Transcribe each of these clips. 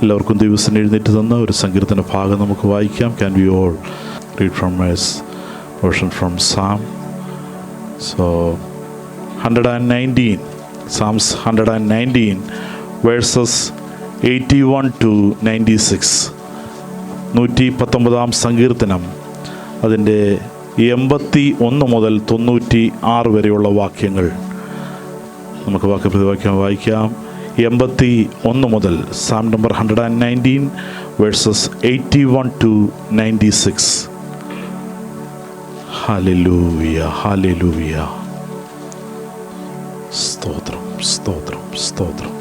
എല്ലാവർക്കും ദിവസം എഴുന്നേറ്റ് തന്ന ഒരു സങ്കീർത്തന ഭാഗം നമുക്ക് വായിക്കാം. Can we all read from a portion from Psalm? So 119, Psalms 119 verses 81 to 96. 119 സങ്കീർത്തനം അതിൻ്റെ 81 മുതൽ 96 വരെയുള്ള വാക്യങ്ങൾ നമുക്ക് വാക്യപ്രതിവാക്യം വായിക്കാം. 81 മുതൽ Psalm number 119 versus 81 to 96. Hallelujah, hallelujah. സ്തോത്രം, സ്തോത്രം, സ്തോത്രം.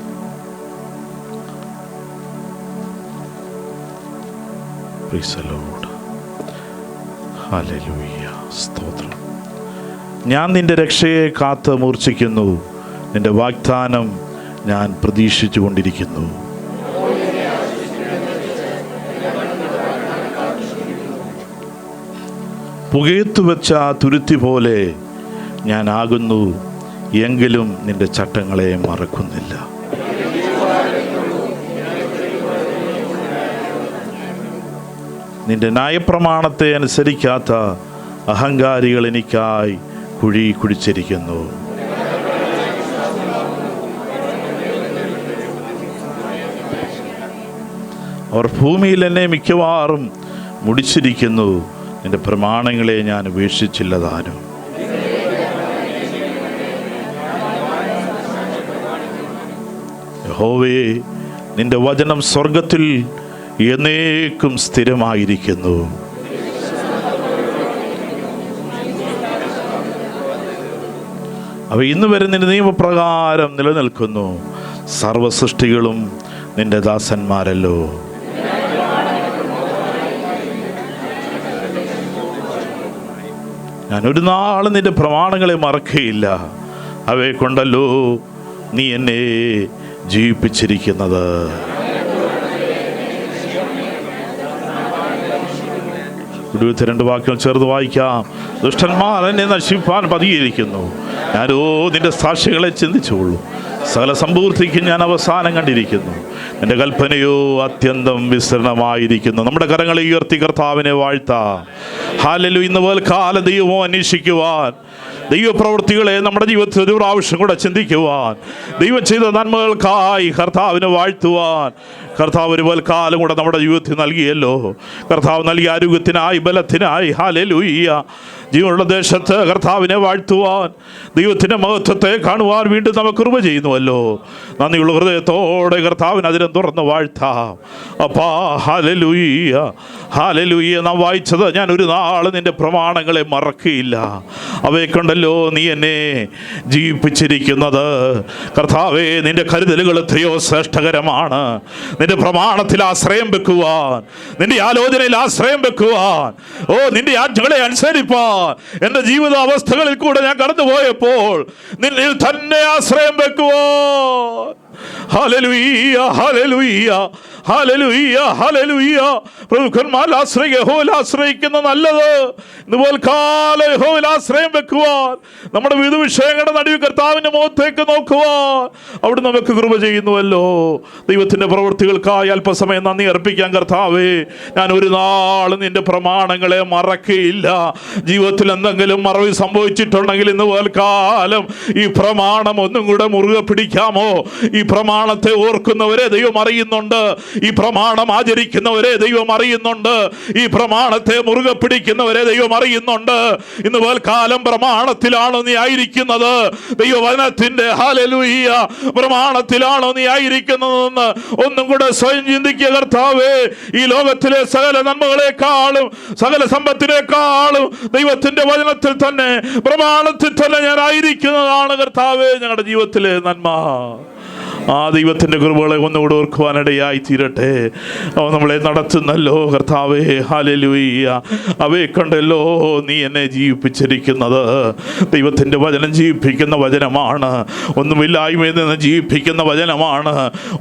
Price the lord. ഹല്ലേലൂയ, സ്തോത്രം. ഞാൻ നിന്റെ രക്ഷയെ കാത്ത് മൂർച്ഛിക്കുന്നു, നിന്റെ വാഗ്ദാനം ഞാൻ പ്രതീക്ഷിച്ചു കൊണ്ടിരിക്കുന്നു. പുകയത്തു വെച്ച തുരുത്തി പോലെ ഞാൻ ആകുന്നു, എങ്കിലും നിന്റെ ചട്ടങ്ങളെ മറക്കുന്നില്ല. നിന്റെ ന്യായപ്രമാണത്തെ അനുസരിക്കാത്ത അഹങ്കാരികൾ എനിക്കായി കുഴി കുഴിച്ചിരിക്കുന്നു. അവർ ഭൂമിയിൽ എന്നെ മിക്കവാറും മുടിച്ചിരിക്കുന്നു, നിന്റെ പ്രമാണങ്ങളെ ഞാൻ ഉപേക്ഷിച്ചില്ല താനും. യഹോവേ, നിന്റെ വചനം സ്വർഗത്തിൽ എന്നേക്കും സ്ഥിരമായിരിക്കുന്നു. അവ ഇന്ന് വരെ നിന്റെ നിയമപ്രകാരം നിലനിൽക്കുന്നു. സർവസൃഷ്ടികളും നിന്റെ ദാസന്മാരല്ലോ. ഞാൻ ഒരു നാളും നിന്റെ പ്രമാണങ്ങളെ മറക്കുകയില്ല. അവയെ കൊണ്ടല്ലോ നീ എന്നെ ജീവിപ്പിച്ചിരിക്കുന്നത്. രണ്ട് വാക്യം ചേർത്ത് വായിക്കാം. ദുഷ്ടന്മാർ എന്നെ നശിപ്പാൻ പതിയിരിക്കുന്നു, ഞാനോ നിന്റെ സാക്ഷികളെ ചിന്തിച്ചുകൊള്ളു. സകല സമ്പൂർത്തിക്കും ഞാൻ അവസാനം കണ്ടിരിക്കുന്നു. എൻ്റെ കൽപ്പനയോ അത്യന്തം വിസ്തൃതമായിരിക്കുന്നു. നമ്മുടെ കരങ്ങളെ ഉയർത്തി കർത്താവിനെ വാഴ്ത്താം. ഹല്ലേലൂയ. ഇന്ന് പോലെ കാല ദൈവമോ അന്വേഷിക്കുവാൻ, ദൈവപ്രവൃത്തികളെ നമ്മുടെ ജീവിതത്തിൽ ഒരു പ്രാവശ്യം കൂടെ ചിന്തിക്കുവാൻ, ദൈവം ചെയ്ത നന്മകൾക്കായി കർത്താവിനെ വാഴ്ത്തുവാൻ കർത്താവ് ഒരു കാലം കൂടെ നമ്മുടെ ജീവിതത്തിൽ നൽകിയല്ലോ. കർത്താവ് നൽകിയ ആരോഗ്യത്തിനായി, ബലത്തിനായി, ഹല്ലേലൂയ. ജീവനുള്ള ദേശത്ത് കർത്താവിനെ വാഴ്ത്തുവാൻ, ദൈവത്തിൻ്റെ മഹത്വത്തെ കാണുവാൻ വീണ്ടും നമുക്ക് കൃപ ചെയ്യുന്നുവല്ലോ. നന്ദിയുള്ള ഹൃദയത്തോടെ കർത്താവിന് അതിനെ തുറന്ന് വാഴ്ത്താം. അപ്പാ, ഹല്ലേലൂയ, ഹല്ലേലൂയ. നാം വായിച്ചത്, ഞാൻ ഒരു നാൾ നിന്റെ പ്രമാണങ്ങളെ മറക്കുകയില്ല, അവയെ കൊണ്ടല്ലോ നീ എന്നെ ജീവിപ്പിച്ചിരിക്കുന്നത്. കർത്താവേ, നിന്റെ കരുതലുകൾ എത്രയോ ശ്രേഷ്ഠകരമാണ്. നിന്റെ പ്രമാണത്തിൽ ആശ്രയം വെക്കുവാൻ, നിന്റെ ആലോചനയിൽ ആശ്രയം വെക്കുവാൻ, നിന്റെ ആജ്ഞകളെ അനുസരിപ്പാൻ എന്റെ ജീവിത അവസ്ഥകളിൽ കൂടെ ഞാൻ കടന്നുപോയപ്പോൾ നിന്നിൽ തന്നെ ആശ്രയം വെക്കുവാൻ. ഹല്ലേലൂയ, ഹല്ലേലൂയ, ഹല്ലേലൂയ, ഹല്ലേലൂയ. പ്രഭുക്കന്മാർ യഹോവയിൽ ആശ്രയിക്കുന്ന നല്ലത്. ഇതുപോലെ കാലം യഹോവയിൽ ആശ്രയം വെക്കുവാൻ, നമ്മുടെ വിവിധ വിഷയങ്ങളുടെ നടുവിൽ കർത്താവിന്റെ മുഖത്തേക്ക് നോക്കുവാൻ അവിടെ നമുക്ക് കൃപ ചെയ്യുന്നുവല്ലോ. ദൈവത്തിന്റെ പ്രവൃത്തികൾക്കായി അല്പസമയം നന്ദി അർപ്പിക്കാൻ. കർത്താവേ, ഞാൻ ഒരു നാളും നിന്റെ പ്രമാണങ്ങളെ മറക്കുകയില്ല. ജീവിതത്തിൽ എന്തെങ്കിലും മറവി സംഭവിച്ചിട്ടുണ്ടെങ്കിൽ ഇന്ന് കാലം ഈ പ്രമാണം ഒന്നും കൂടെ മുറുകെ പിടിക്കാമോ? ഈ പ്രമാണത്തെ ഓർക്കുന്നവരെ ദൈവം അറിയുന്നുണ്ട്. ഈ പ്രമാണം ആചരിക്കുന്നവരെ ദൈവം അറിയുന്നുണ്ട്. ഈ പ്രമാണത്തെ മുറുകെ പിടിക്കുന്നവരെ ദൈവം അറിയുന്നുണ്ട്. ഇന്ന് കാലം പ്രമാണത്തിലാണോ നീ ആയിരിക്കുന്നത്? ദൈവവചനത്തിന്റെ ഹല്ലേലൂയ പ്രമാണത്തിലാണോ നീ ആയിരിക്കുന്നതെന്ന് ഒന്നും കൂടെ സ്വയം ചിന്തിക്കുക. കർത്താവേ, ഈ ലോകത്തിലെ സകല നന്മകളെക്കാളും സകല സമ്പത്തിനേക്കാളും ദൈവത്തിന്റെ വചനത്തിൽ തന്നെ, പ്രമാണത്തിൽ തന്നെ ഞാൻ ആയിരിക്കുന്നതാണ് കർത്താവേ ഞങ്ങളുടെ ജീവിതത്തിലെ നന്മ. ആ ദൈവത്തിൻ്റെ കൃപകളെ ഒന്നുകൂടെ ഓർക്കുവാനിടയായി തീരട്ടെ. നമ്മളെ നടത്തുന്നല്ലോ കർത്താവേ, ഹല്ലേലൂയ. അവയെ കണ്ടല്ലോ നീ എന്നെ ജീവിപ്പിച്ചിരിക്കുന്നത്. ദൈവത്തിൻ്റെ വചനം ജീവിപ്പിക്കുന്ന വചനമാണ്. ഒന്നുമില്ലായ്മയിൽ നിന്ന് ജീവിപ്പിക്കുന്ന വചനമാണ്.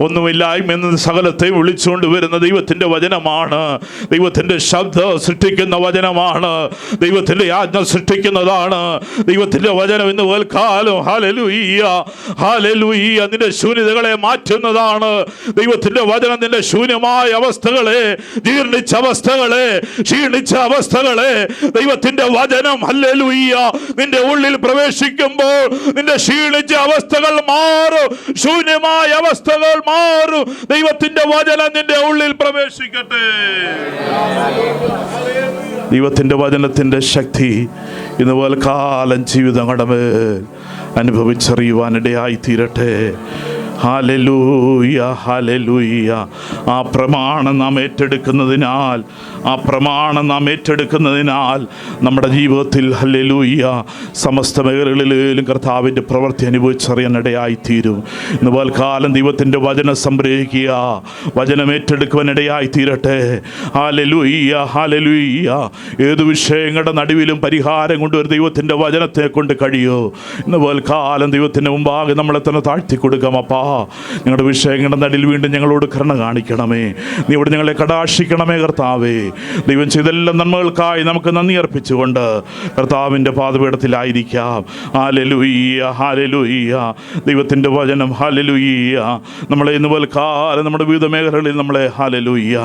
ഒന്നുമില്ലായ്മയിൽ നിന്ന് സകലത്തെ വിളിച്ചുകൊണ്ട് വരുന്ന ദൈവത്തിൻ്റെ വചനമാണ്. ദൈവത്തിൻ്റെ ശബ്ദം സൃഷ്ടിക്കുന്ന വചനമാണ്. ദൈവത്തിൻ്റെ ആജ്ഞ സൃഷ്ടിക്കുന്നതാണ് ദൈവത്തിൻ്റെ വചനം. ഇന്ന് കാലം ഹല്ലേലൂയ, ഹല്ലേലൂയ. നിന്റെ ശൂന്യത അവസ്ഥകളെ മാറ്റുന്നതാണ്. ദൈവത്തിന്റെ വചനം നിന്റെ ശൂന്യമായ അവസ്ഥകളെ, ജീർണിച്ച അവസ്ഥകളെ, ക്ഷീണിച്ച അവസ്ഥകളെ ദൈവത്തിന്റെ വചനം ഹല്ലേലൂയ നിന്റെ ഉള്ളിൽ പ്രവേശിക്കുമ്പോൾ നിന്റെ ക്ഷീണിച്ച അവസ്ഥകൾ മാറും, ശൂന്യമായ അവസ്ഥകൾ മാറും. ദൈവത്തിന്റെ വചനം നിന്റെ ഉള്ളിൽ പ്രവേശിക്കട്ടെ. ദൈവത്തിന്റെ വചനത്തിന്റെ ശക്തി ഇന്ന് കാലം ജീവിതങ്ങളുടെ മേൽ അനുഭവിച്ചറിയുവാനിടയായി തീരട്ടെ. Hallelujah, hallelujah. ആ പ്രമാണം നാം ഏറ്റെടുക്കുന്നതിനാൽ, ആ പ്രമാണം നാം ഏറ്റെടുക്കുന്നതിനാൽ നമ്മുടെ ജീവിതത്തിൽ ഹല്ലേലൂയ സമസ്ത മേഖലകളിലും കർത്താവിൻ്റെ പ്രവൃത്തി അനുഭവിച്ചറിയാനിടയായി തീരും. ഇന്ന് കാലം ദൈവത്തിൻ്റെ വചനം സംഗ്രഹിക്കുക, വചനം ഏറ്റെടുക്കുവാനിടയായി തീരട്ടെ. Hallelujah, hallelujah. ഏതു വിഷയങ്ങളുടെ നടുവിലും പരിഹാരം കൊണ്ടുവരും ദൈവത്തിൻ്റെ വചനത്തെ കൊണ്ട് കഴിയോ. ഇന്ന് കാലം ദൈവത്തിൻ്റെ മുമ്പാകെ നമ്മളെ തന്നെ താഴ്ത്തി കൊടുക്കാം. അപ്പാ, ഞങ്ങളുടെ വിഷയങ്ങളുടെ നടുവിൽ വീണ്ടും ഞങ്ങളോട് കരുണ കാണിക്കണമേ. നീ ഇവിടെ ഞങ്ങളെ കടാക്ഷിക്കണമേ കർത്താവേ. ദൈവം ചെയ്തെല്ലാ നന്മകൾക്കായി നമുക്ക് നന്ദി അർപ്പിച്ചുകൊണ്ട് കർത്താവിൻ്റെ പാദപീഠത്തിലായിരിക്കാം. Hallelujah, hallelujah. ദൈവത്തിൻ്റെ വചനം ഹല്ലേലൂയ നമ്മളെ ഇന്ന് കാലം നമ്മുടെ വിവിധ മേഖലകളിൽ നമ്മളെ ഹല്ലേലൂയ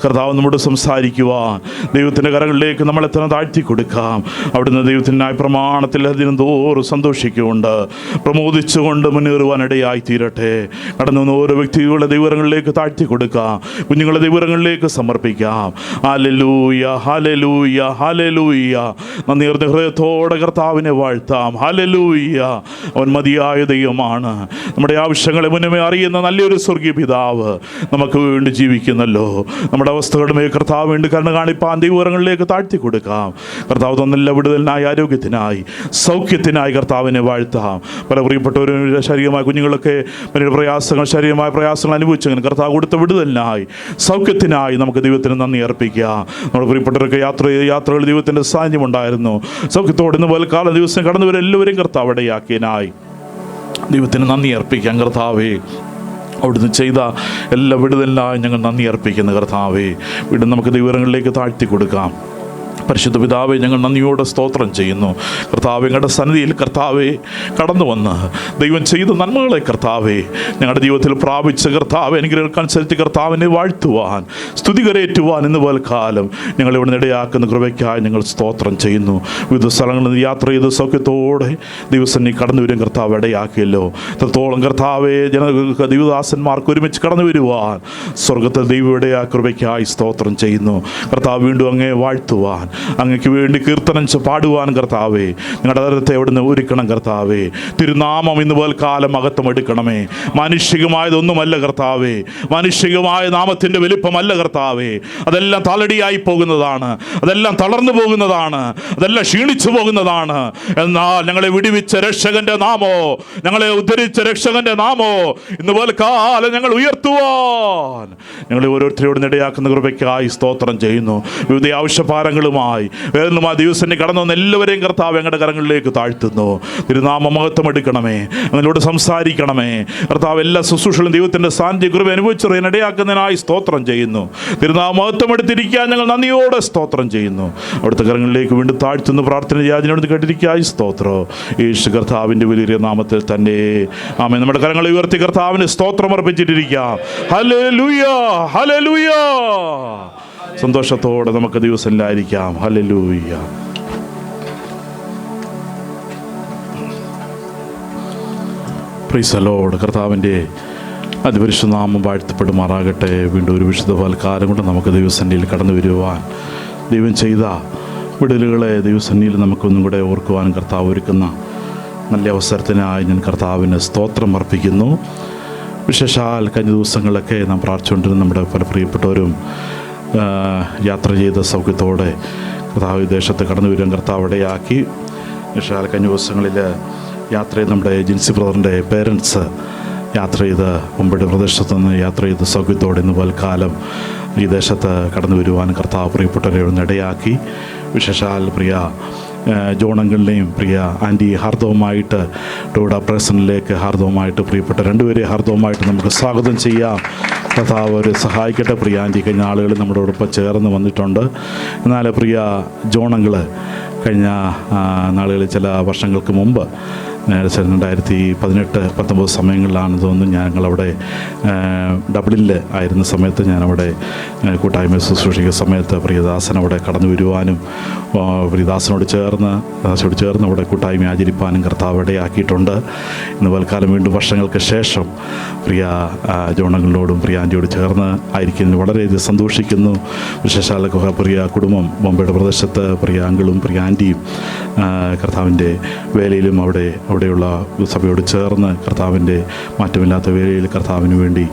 കർത്താവ് നമ്മോട് സംസാരിക്കുവാൻ ദൈവത്തിൻ്റെ കരങ്ങളിലേക്ക് നമ്മളെ തന്നെ താഴ്ത്തി കൊടുക്കാം. അവിടുന്ന് ദൈവത്തിനായി പ്രമാണത്തിൽ ദിനം തോറും സന്തോഷിക്കുകൊണ്ട് പ്രമോദിച്ചുകൊണ്ട് മുന്നേറുവാനിടയായി തീരട്ടെ. കടന്നു വന്ന ഓരോ വ്യക്തികളുടെ ദൈവങ്ങളിലേക്ക് താഴ്ത്തി കൊടുക്കാം, കുഞ്ഞുങ്ങളുടെ ദൈവങ്ങളിലേക്ക് സമർപ്പിക്കാം. ഹല്ലേലൂയ, ഹല്ലേലൂയ, ഹല്ലേലൂയ. നന്ദിയുള്ള ഹൃദയത്തോടെ കർത്താവിനെ വാഴ്ത്താം. ഹല്ലേലൂയ. അവൻ മതിയായ ദൈവമാണ്. നമ്മുടെ ആവശ്യങ്ങളെ മുന്നമേ അറിയുന്ന നല്ലൊരു സ്വർഗീയ പിതാവ് നമുക്ക് വേണ്ടി ജീവിക്കുന്നല്ലോ. നമ്മുടെ അവസ്ഥകളുടെ മേൽ കർത്താവ് വേണ്ടി കരുണ കാണിപ്പാൻ ദൈവങ്ങളിലേക്ക് താഴ്ത്തി കൊടുക്കാം. കർത്താവ് തന്നെല്ലാം വിടുതലിനായി, ആരോഗ്യത്തിനായി, സൗഖ്യത്തിനായി കർത്താവിനെ വാഴ്ത്താം. പല പ്രിയപ്പെട്ടവരും ശാരീരികമായ കുഞ്ഞുങ്ങളൊക്കെ പ്രയാസങ്ങൾ, ശാരീരികമായ പ്രയാസങ്ങൾ അനുഭവിച്ചെങ്കിലും കർത്താവ് കൊടുത്ത വിടുതലിനായി, സൗഖ്യത്തിനായി നമുക്ക് ദൈവത്തിന് നന്ദി അർപ്പിക്കുക. നമ്മുടെ പ്രിയപ്പെട്ടവർക്ക് യാത്രകൾ ദൈവത്തിൻ്റെ സാന്നിധ്യം ഉണ്ടായിരുന്നു. സൗഖ്യത്തോടെ ഇന്ന് കാലം ദിവസം കടന്നുവരെ എല്ലാവരെയും കർത്താവ് ഇടയാക്കിയതിനായി ദൈവത്തിന് നന്ദി അർപ്പിക്കാം. കർത്താവേ, അവിടുന്ന് ചെയ്ത എല്ലാ വിടുതലിനായി ഞങ്ങൾ നന്ദി അർപ്പിക്കുന്ന കർത്താവേ, വീണ്ടും നമുക്ക് ദൈവങ്ങളിലേക്ക് താഴ്ത്തി കൊടുക്കാം. പരിശുദ്ധ പിതാവേ, ഞങ്ങൾ നന്ദിയോടെ സ്തോത്രം ചെയ്യുന്നു. കർത്താവേ, ഞങ്ങളുടെ സന്നിധിയിൽ കർത്താവേ കടന്നു വന്ന് ദൈവം ചെയ്ത നന്മകളെ കർത്താവേ ഞങ്ങളുടെ ജീവിതത്തിൽ പ്രാപിച്ച കർത്താവേ അനുഗ്രഹങ്ങൾക്കനുസരിച്ച് കർത്താവിനെ വാഴ്ത്തുവാൻ, സ്തുതി കരയേറ്റുവാൻ ഇന്ന് കാലം ഞങ്ങളിവിടെ ഇടയാക്കുന്ന കൃപയ്ക്കായി ഞങ്ങൾ സ്തോത്രം ചെയ്യുന്നു. വിവിധ സ്ഥലങ്ങളിൽ യാത്ര ചെയ്ത് സൗഖ്യത്തോടെ ദിവസം കടന്നു വരും കർത്താവ് ഇടയാക്കിയല്ലോ. എത്രത്തോളം കർത്താവേ ദൈവദാസന്മാർക്ക് ഒരുമിച്ച് കടന്നു വരുവാൻ സ്വർഗത്തിൽ ദൈവം ഇടയാ കൃപയ്ക്കായി സ്തോത്രം ചെയ്യുന്നു. കർത്താവ് വീണ്ടും അങ്ങേ വാഴ്ത്തുവാൻ, അങ്ങക്ക് വേണ്ടി കീർത്തനം പാടുവാൻ കർത്താവേ ഞങ്ങളുടെ തരത്തെ അവിടുന്ന് ഒരുക്കണം കർത്താവേ. തിരുനാമം ഇന്ന് കാലം മഹത്വം എടുക്കണമേ. മാനുഷികമായതൊന്നുമല്ല കർത്താവേ, മാനുഷികമായ നാമത്തിൻ്റെ വലിപ്പമല്ല കർത്താവേ. അതെല്ലാം തളടിയായി പോകുന്നതാണ്, അതെല്ലാം തളർന്നു പോകുന്നതാണ്, അതെല്ലാം ക്ഷീണിച്ചു പോകുന്നതാണ്. എന്നാൽ ഞങ്ങളെ വിടുവിച്ച രക്ഷകന്റെ നാമോ, ഞങ്ങളെ ഉദ്ധരിച്ച രക്ഷകന്റെ നാമോ ഇന്ന് കാലം ഞങ്ങൾ ഉയർത്തുവാൻ ഞങ്ങളെ ഓരോരുത്തരോട് ഇടയാക്കുന്ന കൃപയ്ക്കായി സ്തോത്രം ചെയ്യുന്നു. വിവിധ ആവശ്യഭാരങ്ങളുമായി വേറൊന്നും ആ ദിവസം കടന്നു വന്ന എല്ലാവരെയും കർത്താവ് ഞങ്ങളുടെ കരങ്ങളിലേക്ക് താഴ്ത്തുന്നു. തിരുനാമ മഹത്വം എടുക്കണമേ, അതിലൂടെ സംസാരിക്കണമേ കർത്താവ്. എല്ലാ ശുശ്രൂഷകളും ദൈവത്തിൻ്റെ സാന്നിധ്യ കൃപ അനുഭവിച്ചറിയാൻ ഇടയാക്കുന്നതിനായി സ്തോത്രം ചെയ്യുന്നു. തിരുനാമ മഹത്വം എടുത്തിരിക്കാൻ ഞങ്ങൾ നന്ദിയോടെ സ്തോത്രം ചെയ്യുന്നു. അവിടുത്തെ കരങ്ങളിലേക്ക് വീണ്ടും താഴ്ത്തുന്നു. പ്രാർത്ഥന യാചനയോട് കേട്ടിരിക്കായി സ്തോത്രം. യേശു കർത്താവിൻ്റെ വലിയ നാമത്തിൽ തന്നെ ആമേൻ. നമ്മുടെ കരങ്ങളെ ഉയർത്തി കർത്താവിന് സ്തോത്രം അർപ്പിച്ചിട്ടിരിക്കാം. Hallelujah, hallelujah. സന്തോഷത്തോടെ നമുക്ക് ദിവസത്തിലായിരിക്കാം. ഹല്ലേലൂയ. Price the Lord. കർത്താവിൻ്റെ അതിപരിശുദ്ധ നാമം വാഴ്ത്തപ്പെടുമാറാകട്ടെ. വീണ്ടും ഒരു വിശുദ്ധ കാലം കൊണ്ട് നമുക്ക് ദൈവസന്നിധിയിൽ കടന്നു വരുവാൻ, ദൈവം ചെയ്ത വിടലുകളെ ദൈവസന്നിധിയിൽ നമുക്കൊന്നും കൂടെ ഓർക്കുവാൻ കർത്താവ് ഒരുക്കുന്ന നല്ല അവസരത്തിനായി ഞാൻ കർത്താവിന് സ്തോത്രം അർപ്പിക്കുന്നു. വിശേഷാൽ കഴിഞ്ഞ ദിവസങ്ങളിലൊക്കെ നാം പ്രാർത്ഥിച്ചുകൊണ്ടിരുന്ന നമ്മുടെ പല പ്രിയപ്പെട്ടവരും യാത്ര ചെയ്ത സൗഖ്യത്തോടെ കർത്താവ് ദേശത്ത് കടന്നു വരാൻ കർത്താവ് ഇടയാക്കി. വിശേഷാൽ കഴിഞ്ഞ ദിവസങ്ങളിൽ യാത്ര ചെയ്ത് നമ്മുടെ ജിൻസി ബ്രദറിൻ്റെ പേരൻസ് യാത്ര ചെയ്ത് മുമ്പയുടെ പ്രദേശത്തു നിന്ന് യാത്ര ചെയ്ത് സൗഖ്യത്തോടെ ഇന്ന് കാലം ഈ ദേശത്ത് കടന്നു വരുവാൻ കർത്താവ് പ്രിയപ്പെട്ടവരെ ഇടയാക്കി. വിശേഷാൽ പ്രിയ ജോണങ്കിളിനെയും പ്രിയ ആൻറ്റി ഹാർദവുമായിട്ട് ടോഡ പ്രസനിലേക്ക് ഹാർദവുമായിട്ട് പ്രിയപ്പെട്ട രണ്ടുപേരെ ഹാർദവുമായിട്ട് നമുക്ക് സ്വാഗതം ചെയ്യാം. കർത്താവ് അവരെ സഹായിക്കട്ടെ. പ്രിയ ആൻറ്റി കഴിഞ്ഞ ആളുകൾ നമ്മളോടൊപ്പം ചേർന്ന് വന്നിട്ടുണ്ട്. എന്നാൽ പ്രിയ ജോണങ്കിൾ കഴിഞ്ഞ നാളുകളിൽ ചില വർഷങ്ങൾക്ക് മുമ്പ് 2018-19 സമയങ്ങളിലാണ് തോന്നുന്നു ഞങ്ങളവിടെ ഡബ്ലിനിൽ ആയിരുന്ന സമയത്ത് ഞാനവിടെ കൂട്ടായ്മ ശുശ്രൂഷിക്കുന്ന സമയത്ത് പ്രിയദാസൻ അവിടെ കടന്നു വരുവാനും പ്രിയദാസനോട് ചേർന്ന് അവിടെ കൂട്ടായ്മ ആചരിപ്പാനും കർത്താവ് ഇടയാക്കിയിട്ടുണ്ട്. ഇന്ന് തൽക്കാലം വീണ്ടും വർഷങ്ങൾക്ക് ശേഷം പ്രിയ ജോണങ്ങളോടും പ്രിയ ആൻറ്റിയോട് ചേർന്ന് ആയിരിക്കുന്നതിന് വളരെയധികം സന്തോഷിക്കുന്നു. വിശേഷാൽ പ്രിയ കുടുംബം ബോംബെയുടെ പ്രദേശത്ത് പ്രിയ അങ്കിളും പ്രിയ ആൻറ്റിയും കർത്താവിൻ്റെ വേലയിലും അവിടെയുള്ള സഭയോട് ചേർന്ന് കർത്താവിൻ്റെ മാറ്റമില്ലാത്ത വേലയിൽ കർത്താവിന് വേണ്ടി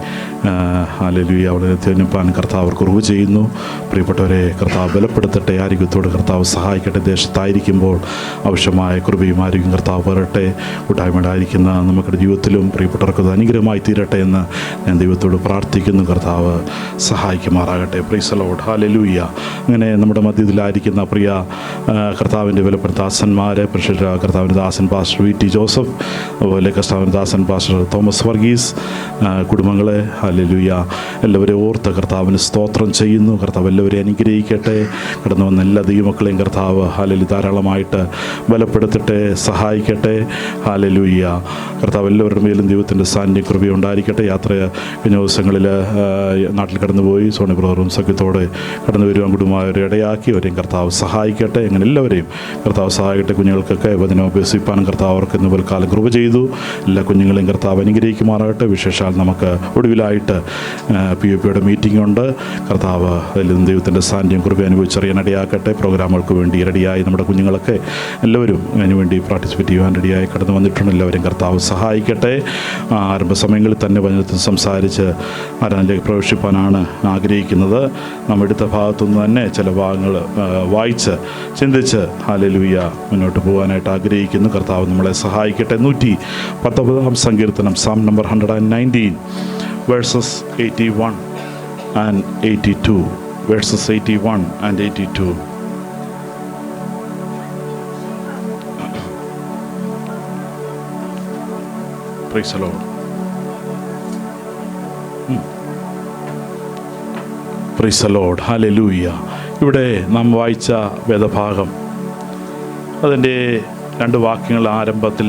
ഹല്ലേലൂയ അവിടെ തിരഞ്ഞെടുപ്പാൻ കർത്താവ് കുറവ് ചെയ്യുന്നു. പ്രിയപ്പെട്ടവരെ കർത്താവ് ബലപ്പെടുത്തട്ടെ, ആരോഗ്യത്തോട് കർത്താവ് സഹായിക്കട്ടെ. ദേശത്തായിരിക്കുമ്പോൾ ആവശ്യമായ കൃപയും ആരോഗ്യം കർത്താവ് വരട്ടെ. കൂട്ടായ്മയിലായിരിക്കുന്ന നമ്മുടെ ജീവിതത്തിലും പ്രിയപ്പെട്ടവർക്ക് അത് അനുഗ്രഹമായി തീരട്ടെ എന്ന് ഞാൻ ദൈവത്തോട് പ്രാർത്ഥിക്കുന്നു. കർത്താവ് സഹായിക്കുമാറാകട്ടെ. Praise the lord. ഹല്ലേലൂയ. അങ്ങനെ നമ്മുടെ മധ്യത്തിലായിരിക്കുന്ന പ്രിയ കർത്താവിൻ്റെ വിലപ്പെട്ട ദാസന്മാരെ, കർത്താവിൻ്റെ ദാസൻ പാസ്റ്റർ വി ടി ജോസഫ്, അതുപോലെ കർത്താവിൻ്റെ ദാസൻ പാസ്റ്റർ തോമസ് വർഗീസ്, കുടുംബങ്ങളെ ഹല്ലേലൂയ എല്ലാവരെയും ഓർത്ത് കർത്താവിന് സ്തോത്രം ചെയ്യുന്നു. കർത്താവ് എല്ലാവരെയും അനുഗ്രഹിക്കട്ടെ. കടന്നു വന്ന എല്ലാ ദൈവമക്കളെയും കർത്താവ് ഹല്ലേലൂയ ധാരാളമായിട്ട് ബലപ്പെടുത്തട്ടെ, സഹായിക്കട്ടെ. ഹല്ലേലൂയ. കർത്താവ് എല്ലാവരുടെ മേലും ദൈവത്തിൻ്റെ സാന്നിധ്യം കൃപയുണ്ടായിരിക്കട്ടെ. യാത്ര കഴിഞ്ഞ ദിവസങ്ങളിൽ നാട്ടിൽ കടന്നുപോയി സോണി ബ്രദറും സഖ്യത്തോടെ കടന്നു വരുവാൻ കുടുംബമായവരെ ഇടയാക്കി അവരെയും കർത്താവ് സഹായിക്കട്ടെ. അങ്ങനെ എല്ലാവരെയും കർത്താവ് സഹായിക്കട്ടെ. കുഞ്ഞുങ്ങൾക്കൊക്കെ വചനം അഭ്യസിപ്പാനും കർത്താവ് അവർക്ക് ഇന്ന് കാലം കൃപ ചെയ്തു. എല്ലാ കുഞ്ഞുങ്ങളെയും കർത്താവ് അനുഗ്രഹിക്കുമാറാകട്ടെ. വിശേഷാൽ നമുക്ക് ഒടുവിലായിട്ട് PUPയുടെ മീറ്റിംഗ് ഉണ്ട്. കർത്താവ് അതിൽ ദൈവത്തിൻ്റെ സാന്നിധ്യം കൃപ അനുഭവിച്ചറിയാൻ ഇടയാക്കട്ടെ. പ്രോഗ്രാമുകൾക്ക് വേണ്ടി റെഡിയായി നമ്മുടെ കുഞ്ഞുങ്ങളൊക്കെ എല്ലാവരും അതിനുവേണ്ടി പാർട്ടിസിപ്പേറ്റ് ചെയ്യാൻ റെഡിയായി കടന്നു വന്നിട്ടുണ്ട്. എല്ലാവരും കർത്താവ് സഹായിക്കട്ടെ. ആരംഭ സമയങ്ങളിൽ തന്നെ വചനത്തിൽ സംസാരിച്ച് ആരാധനയിലേക്ക് പ്രവേശിപ്പാനാണ് ആഗ്രഹിക്കുന്നത്. നാം എടുത്ത ഭാഗത്തുനിന്ന് തന്നെ ചില ഭാഗങ്ങൾ വായിച്ച് ചിന്തിച്ച് ഹല്ലേലൂയ മുന്നോട്ട് പോകാനായിട്ട് ആഗ്രഹിക്കുന്നു. കർത്താവ് നമ്മളെ സഹായിക്കട്ടെ. 119 സങ്കീർത്തനം, Psalm number 119 verses 81 and 82. Verses 81 and 82. Praise the Lord. Praise the Lord. Hallelujah. ഇവിടെ നാം വായിച്ച വേദഭാഗം അതിൻ്റെ 2 വാക്യങ്ങൾ ആരംഭത്തിൽ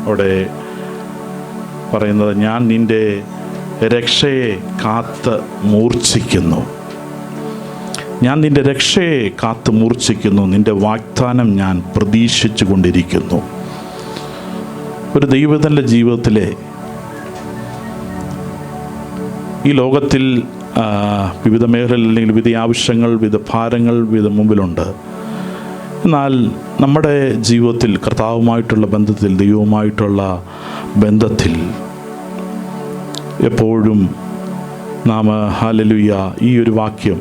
അവിടെ പറയുന്നത്, ഞാൻ നിൻ്റെ രക്ഷയെ കാത്ത് മൂർച്ഛിക്കുന്നു. ഞാൻ നിൻ്റെ രക്ഷയെ കാത്ത് മൂർച്ഛിക്കുന്നു. നിൻ്റെ വാഗ്ദാനം ഞാൻ പ്രതീക്ഷിച്ചു കൊണ്ടിരിക്കുന്നു. ഒരു ദൈവത്തിൻ്റെ ജീവിതത്തിലെ ഈ ലോകത്തിൽ വിവിധ മേഖലകളിൽ അല്ലെങ്കിൽ വിവിധ ആവശ്യങ്ങൾ, വിവിധ ഭാരങ്ങൾ മുമ്പിലുണ്ട്. എന്നാൽ നമ്മുടെ ജീവിതത്തിൽ കർത്താവുമായിട്ടുള്ള ബന്ധത്തിൽ, ദൈവവുമായിട്ടുള്ള ബന്ധത്തിൽ എപ്പോഴും നാം ഹല്ലേലൂയ ഈ ഒരു വാക്യം,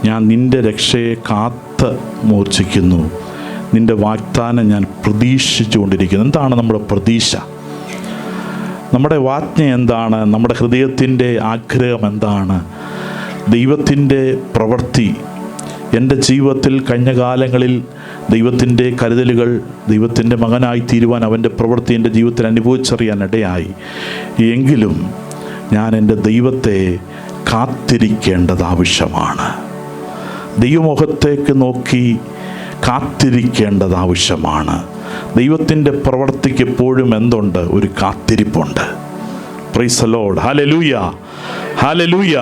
ഞാൻ നിൻ്റെ രക്ഷയെ കാത്ത് മൂർച്ഛിക്കുന്നു, നിൻ്റെ വാഗ്ദാനം ഞാൻ പ്രതീക്ഷിച്ചു കൊണ്ടിരിക്കുന്നു. എന്താണ് നമ്മുടെ പ്രതീക്ഷ? നമ്മുടെ വാജ്ഞ എന്താണ്? നമ്മുടെ ഹൃദയത്തിൻ്റെ ആഗ്രഹം എന്താണ്? ദൈവത്തിൻ്റെ പ്രവൃത്തി എൻ്റെ ജീവിതത്തിൽ കഴിഞ്ഞ കാലങ്ങളിൽ ദൈവത്തിൻ്റെ കരുതലുകൾ, ദൈവത്തിൻ്റെ മകനായി തീരുവാൻ അവൻ്റെ പ്രവൃത്തി എൻ്റെ ജീവിതത്തിൽ അനുഭവിച്ചറിയാൻ ഇടയായി. എങ്കിലും ഞാൻ എൻ്റെ ദൈവത്തെ കാത്തിരിക്കേണ്ടത് ആവശ്യമാണ്. ദൈവമുഖത്തേക്ക് നോക്കി കാത്തിരിക്കേണ്ടത് ആവശ്യമാണ്. ദൈവത്തിൻ്റെ പ്രവൃത്തിക്ക് എപ്പോഴും എന്തുണ്ട്? ഒരു കാത്തിരിപ്പുണ്ട്. Praise the lord. ഹല്ലേലൂയ, ഹല്ലേലൂയ,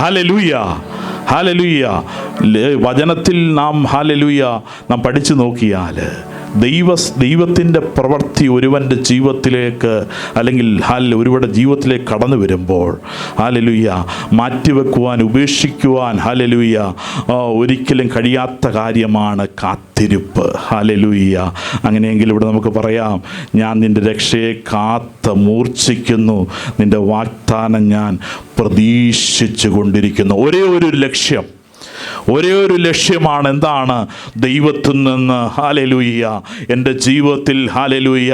ഹല്ലേലൂയ, ഹല്ലേലൂയ. വചനത്തിൽ നാം ഹല്ലേലൂയ നാം പഠിച്ചു നോക്കിയാൽ ദൈവത്തിൻ്റെ പ്രവൃത്തി ഒരുവൻ്റെ ജീവിതത്തിലേക്ക് അല്ലെങ്കിൽ ഒരുവരുടെ ജീവിതത്തിലേക്ക് കടന്നു വരുമ്പോൾ ഹല്ലേലൂയ മാറ്റിവെക്കുവാൻ, ഉപേക്ഷിക്കുവാൻ ഹല്ലേലൂയ ഒരിക്കലും കഴിയാത്ത കാര്യമാണ് കാത്തിരിപ്പ്. ഹല്ലേലൂയ. അങ്ങനെയെങ്കിൽ ഇവിടെ നമുക്ക് പറയാം, ഞാൻ നിൻ്റെ രക്ഷയെ കാത്ത് മൂർച്ഛിക്കുന്നു, നിൻ്റെ വാഗ്ദാനം ഞാൻ പ്രതീക്ഷിച്ചു കൊണ്ടിരിക്കുന്നു. ഒരേ ഒരു ലക്ഷ്യം, ഒരേ ഒരു ലക്ഷ്യമാണ്. എന്താണ്? ദൈവത്തിൽ നിന്ന് ഹല്ലേലൂയ എൻ്റെ ജീവിതത്തിൽ ഹല്ലേലൂയ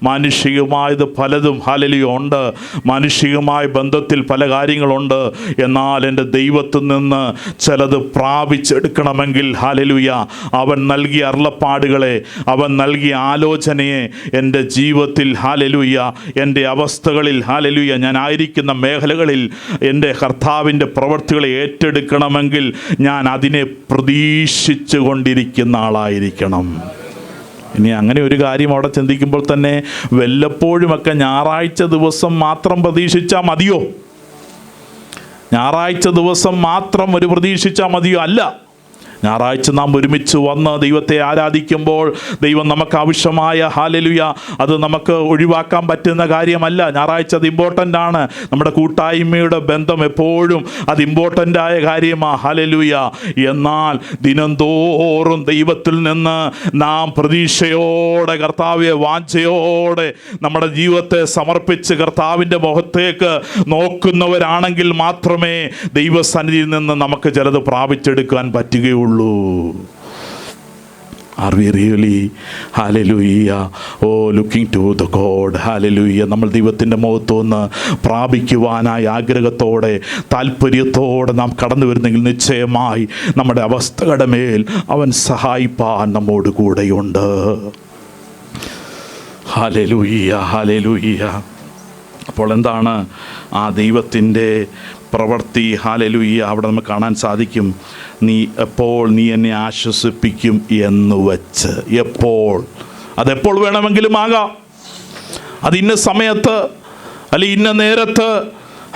മാനുഷികമായത് പലതും ഹല്ലേലൂയ ഉണ്ട്, മാനുഷികമായ ബന്ധത്തിൽ പല കാര്യങ്ങളുണ്ട്. എന്നാൽ എൻ്റെ ദൈവത്തിൽ നിന്ന് ചിലത് പ്രാപിച്ചെടുക്കണമെങ്കിൽ ഹല്ലേലൂയ അവൻ നൽകിയ അരുളപ്പാടുകളെ, അവൻ നൽകിയ ആലോചനയെ എൻ്റെ ജീവിതത്തിൽ ഹല്ലേലൂയ എൻ്റെ അവസ്ഥകളിൽ ഹല്ലേലൂയ ഞാൻ ആയിരിക്കുന്ന മേഖലകളിൽ എൻ്റെ കർത്താവിൻ്റെ പ്രവൃത്തികളെ ഏറ്റെടുക്കണമെങ്കിൽ ഞാൻ അതിനെ പ്രതീക്ഷിച്ചു കൊണ്ടിരിക്കുന്ന ആളായിരിക്കണം. ഇനി അങ്ങനെ ഒരു കാര്യം അവിടെ ചിന്തിക്കുമ്പോൾ തന്നെ വല്ലപ്പോഴുമൊക്കെ ഞായറാഴ്ച ദിവസം മാത്രം പ്രതീക്ഷിച്ചാൽ മതിയോ? ഞായറാഴ്ച ദിവസം മാത്രം ഒരു പ്രതീക്ഷിച്ചാൽ മതിയോ? അല്ല. ഞായറാഴ്ച നാം ഒരുമിച്ച് വന്ന് ദൈവത്തെ ആരാധിക്കുമ്പോൾ ദൈവം നമുക്ക് ആവശ്യമായ ഹല്ലേലൂയ അത് നമുക്ക് ഒഴിവാക്കാൻ പറ്റുന്ന കാര്യമല്ല. ഞായറാഴ്ച അത് ഇമ്പോർട്ടൻ്റ് ആണ്. നമ്മുടെ കൂട്ടായ്മയുടെ ബന്ധം എപ്പോഴും അത് ഇമ്പോർട്ടൻ്റ് ആയ കാര്യമാണ്. ഹല്ലേലൂയ. എന്നാൽ ദിനംതോറും ദൈവത്തിൽ നിന്ന് നാം പ്രതീക്ഷയോടെ, കർത്താവെ വാഞ്ചയോടെ നമ്മുടെ ജീവിതത്തെ സമർപ്പിച്ച് കർത്താവിൻ്റെ മുഖത്തേക്ക് നോക്കുന്നവരാണെങ്കിൽ മാത്രമേ ദൈവസന്നിധിയിൽ നിന്ന് നമുക്ക് ചിലത് പ്രാപിച്ചെടുക്കാൻ പറ്റുകയുള്ളൂ. Are we really, hallelujah, looking to the God, hallelujah? നമ്മൾ ദൈവത്തിൻ്റെ മുഖത്തുനിന്ന് പ്രാപിക്കുവാനായി ആഗ്രഹത്തോടെ താല്പര്യത്തോടെ നാം കടന്നു വരുന്നെങ്കിൽ നിശ്ചയമായി നമ്മുടെ അവസ്ഥകളുടെ മേൽ അവൻ സഹായിപ്പാൻ നമ്മോട് കൂടെയുണ്ട്. Hallelujah, hallelujah. അപ്പോൾ എന്താണ് ആ ദൈവത്തിൻ്റെ പ്രവൃത്തി? ഹല്ലേലൂയ. അവിടെ നമുക്ക് കാണാൻ സാധിക്കും, നീ എന്നെ ആശ്വസിപ്പിക്കും എന്ന് വച്ച്. എപ്പോൾ? അതെപ്പോൾ വേണമെങ്കിലും ആകാം. അത് ഇന്ന സമയത്ത് അല്ലെ ഇന്ന നേരത്ത്,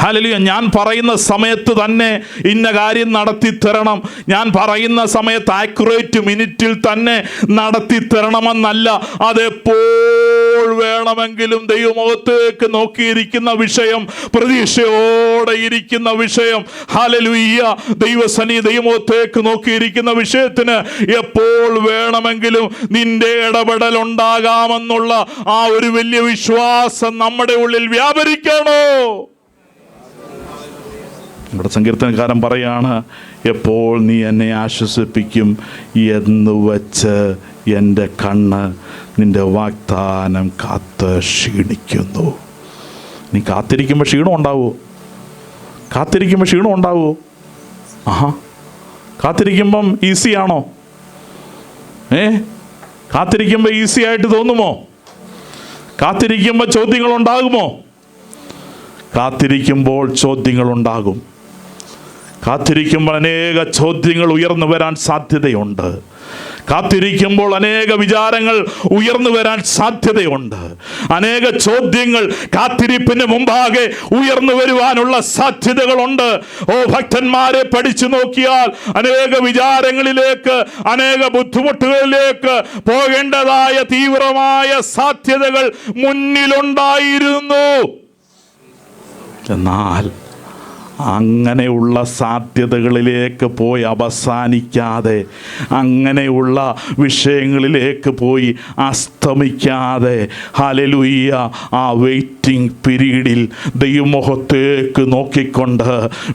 ഹല്ലേലൂയ, ഞാൻ പറയുന്ന സമയത്ത് തന്നെ ഇന്ന കാര്യം നടത്തി തരണം, ഞാൻ പറയുന്ന സമയത്ത് ആക്യുറേറ്റ് മിനിറ്റിൽ തന്നെ നടത്തി തരണമെന്നല്ല. അതെപ്പോൾ വേണമെങ്കിലും ദൈവമുഖത്തേക്ക് നോക്കിയിരിക്കുന്ന വിഷയം, പ്രതീക്ഷയോടെ ഇരിക്കുന്ന വിഷയം, ഹല്ലേലൂയ, ദൈവസന്നിധി ദൈവമുഖത്തേക്ക് നോക്കിയിരിക്കുന്ന വിഷയത്തിന് എപ്പോൾ വേണമെങ്കിലും നിന്റെ ഇടപെടൽ ഉണ്ടാകാമെന്നുള്ള ആ ഒരു വലിയ വിശ്വാസം നമ്മുടെ ഉള്ളിൽ വ്യാപരിക്കണോ? ഇവിടെ സങ്കീർത്തനക്കാരൻ പറയാണ്, എപ്പോൾ നീ എന്നെ ആശ്വസിപ്പിക്കും എന്ന് വച്ച് എൻ്റെ കണ്ണ് നിൻ്റെ വാഗ്ദാനം കാത്ത് ക്ഷീണിക്കുന്നു. നീ കാത്തിരിക്കുമ്പോൾ ക്ഷീണം ഉണ്ടാവുമോ? കാത്തിരിക്കുമ്പോൾ ക്ഷീണം ഉണ്ടാവുമോ? കാത്തിരിക്കുമ്പം ഈസിയാണോ? കാത്തിരിക്കുമ്പോൾ ഈസി ആയിട്ട് തോന്നുമോ? കാത്തിരിക്കുമ്പോൾ ചോദ്യങ്ങളുണ്ടാകുമോ? കാത്തിരിക്കുമ്പോൾ ചോദ്യങ്ങളുണ്ടാകും. കാത്തിരിക്കുമ്പോൾ അനേക ചോദ്യങ്ങൾ ഉയർന്നു വരാൻ സാധ്യതയുണ്ട്. കാത്തിരിക്കുമ്പോൾ അനേക വിചാരങ്ങൾ ഉയർന്നു വരാൻ സാധ്യതയുണ്ട്. അനേക ചോദ്യങ്ങൾ കാത്തിരിപ്പിന് മുമ്പാകെ ഉയർന്നു വരുവാനുള്ള സാധ്യതകളുണ്ട്. ഭക്തന്മാരെ പഠിച്ചു നോക്കിയാൽ അനേക വിചാരങ്ങളിലേക്ക്, അനേക ബുദ്ധിമുട്ടുകളിലേക്ക് പോകേണ്ടതായ തീവ്രമായ സാധ്യതകൾ മുന്നിലുണ്ടായിരുന്നു. എന്നാൽ അങ്ങനെയുള്ള സാധ്യതകളിലേക്ക് പോയി അവസാനിക്കാതെ, അങ്ങനെയുള്ള വിഷയങ്ങളിലേക്ക് പോയി അസ്തമിക്കാതെ, ഹല്ലേലൂയ, ആ വെയിറ്റിംഗ് പീരീഡിൽ ദൈവമുഖത്തേക്ക് നോക്കിക്കൊണ്ട്,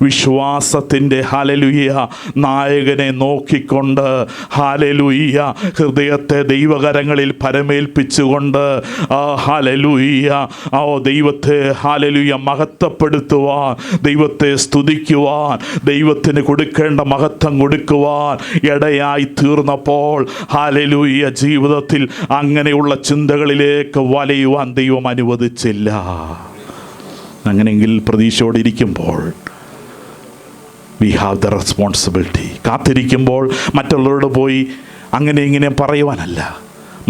വിശ്വാസത്തിൻ്റെ ഹല്ലേലൂയ നായകനെ നോക്കിക്കൊണ്ട്, ഹല്ലേലൂയ, ഹൃദയത്തെ ദൈവകരങ്ങളിൽ പരമേൽപ്പിച്ചുകൊണ്ട്, ഹല്ലേലൂയ, ദൈവത്തെ ഹല്ലേലൂയ മഹത്വപ്പെടുത്തുവാൻ, ദൈവത്തെ സ്തുതിക്കുവാൻ, ദൈവത്തിന് കൊടുക്കേണ്ട മഹത്വം കൊടുക്കുവാൻ ഇടയായി തീർന്നപ്പോൾ, ഹല്ലേലൂയ, ജീവിതത്തിൽ അങ്ങനെയുള്ള ചിന്തകളിലേക്ക് വലയുവാൻ ദൈവം അനുവദിച്ചില്ല. അങ്ങനെയെങ്കിൽ പ്രതീക്ഷയോടെ ഇരിക്കുമ്പോൾ വി ഹാവ് ദ റെസ്പോൺസിബിലിറ്റി. കാത്തിരിക്കുമ്പോൾ മറ്റുള്ളവരോട് പോയി അങ്ങനെ ഇങ്ങനെ പറയുവാനല്ല,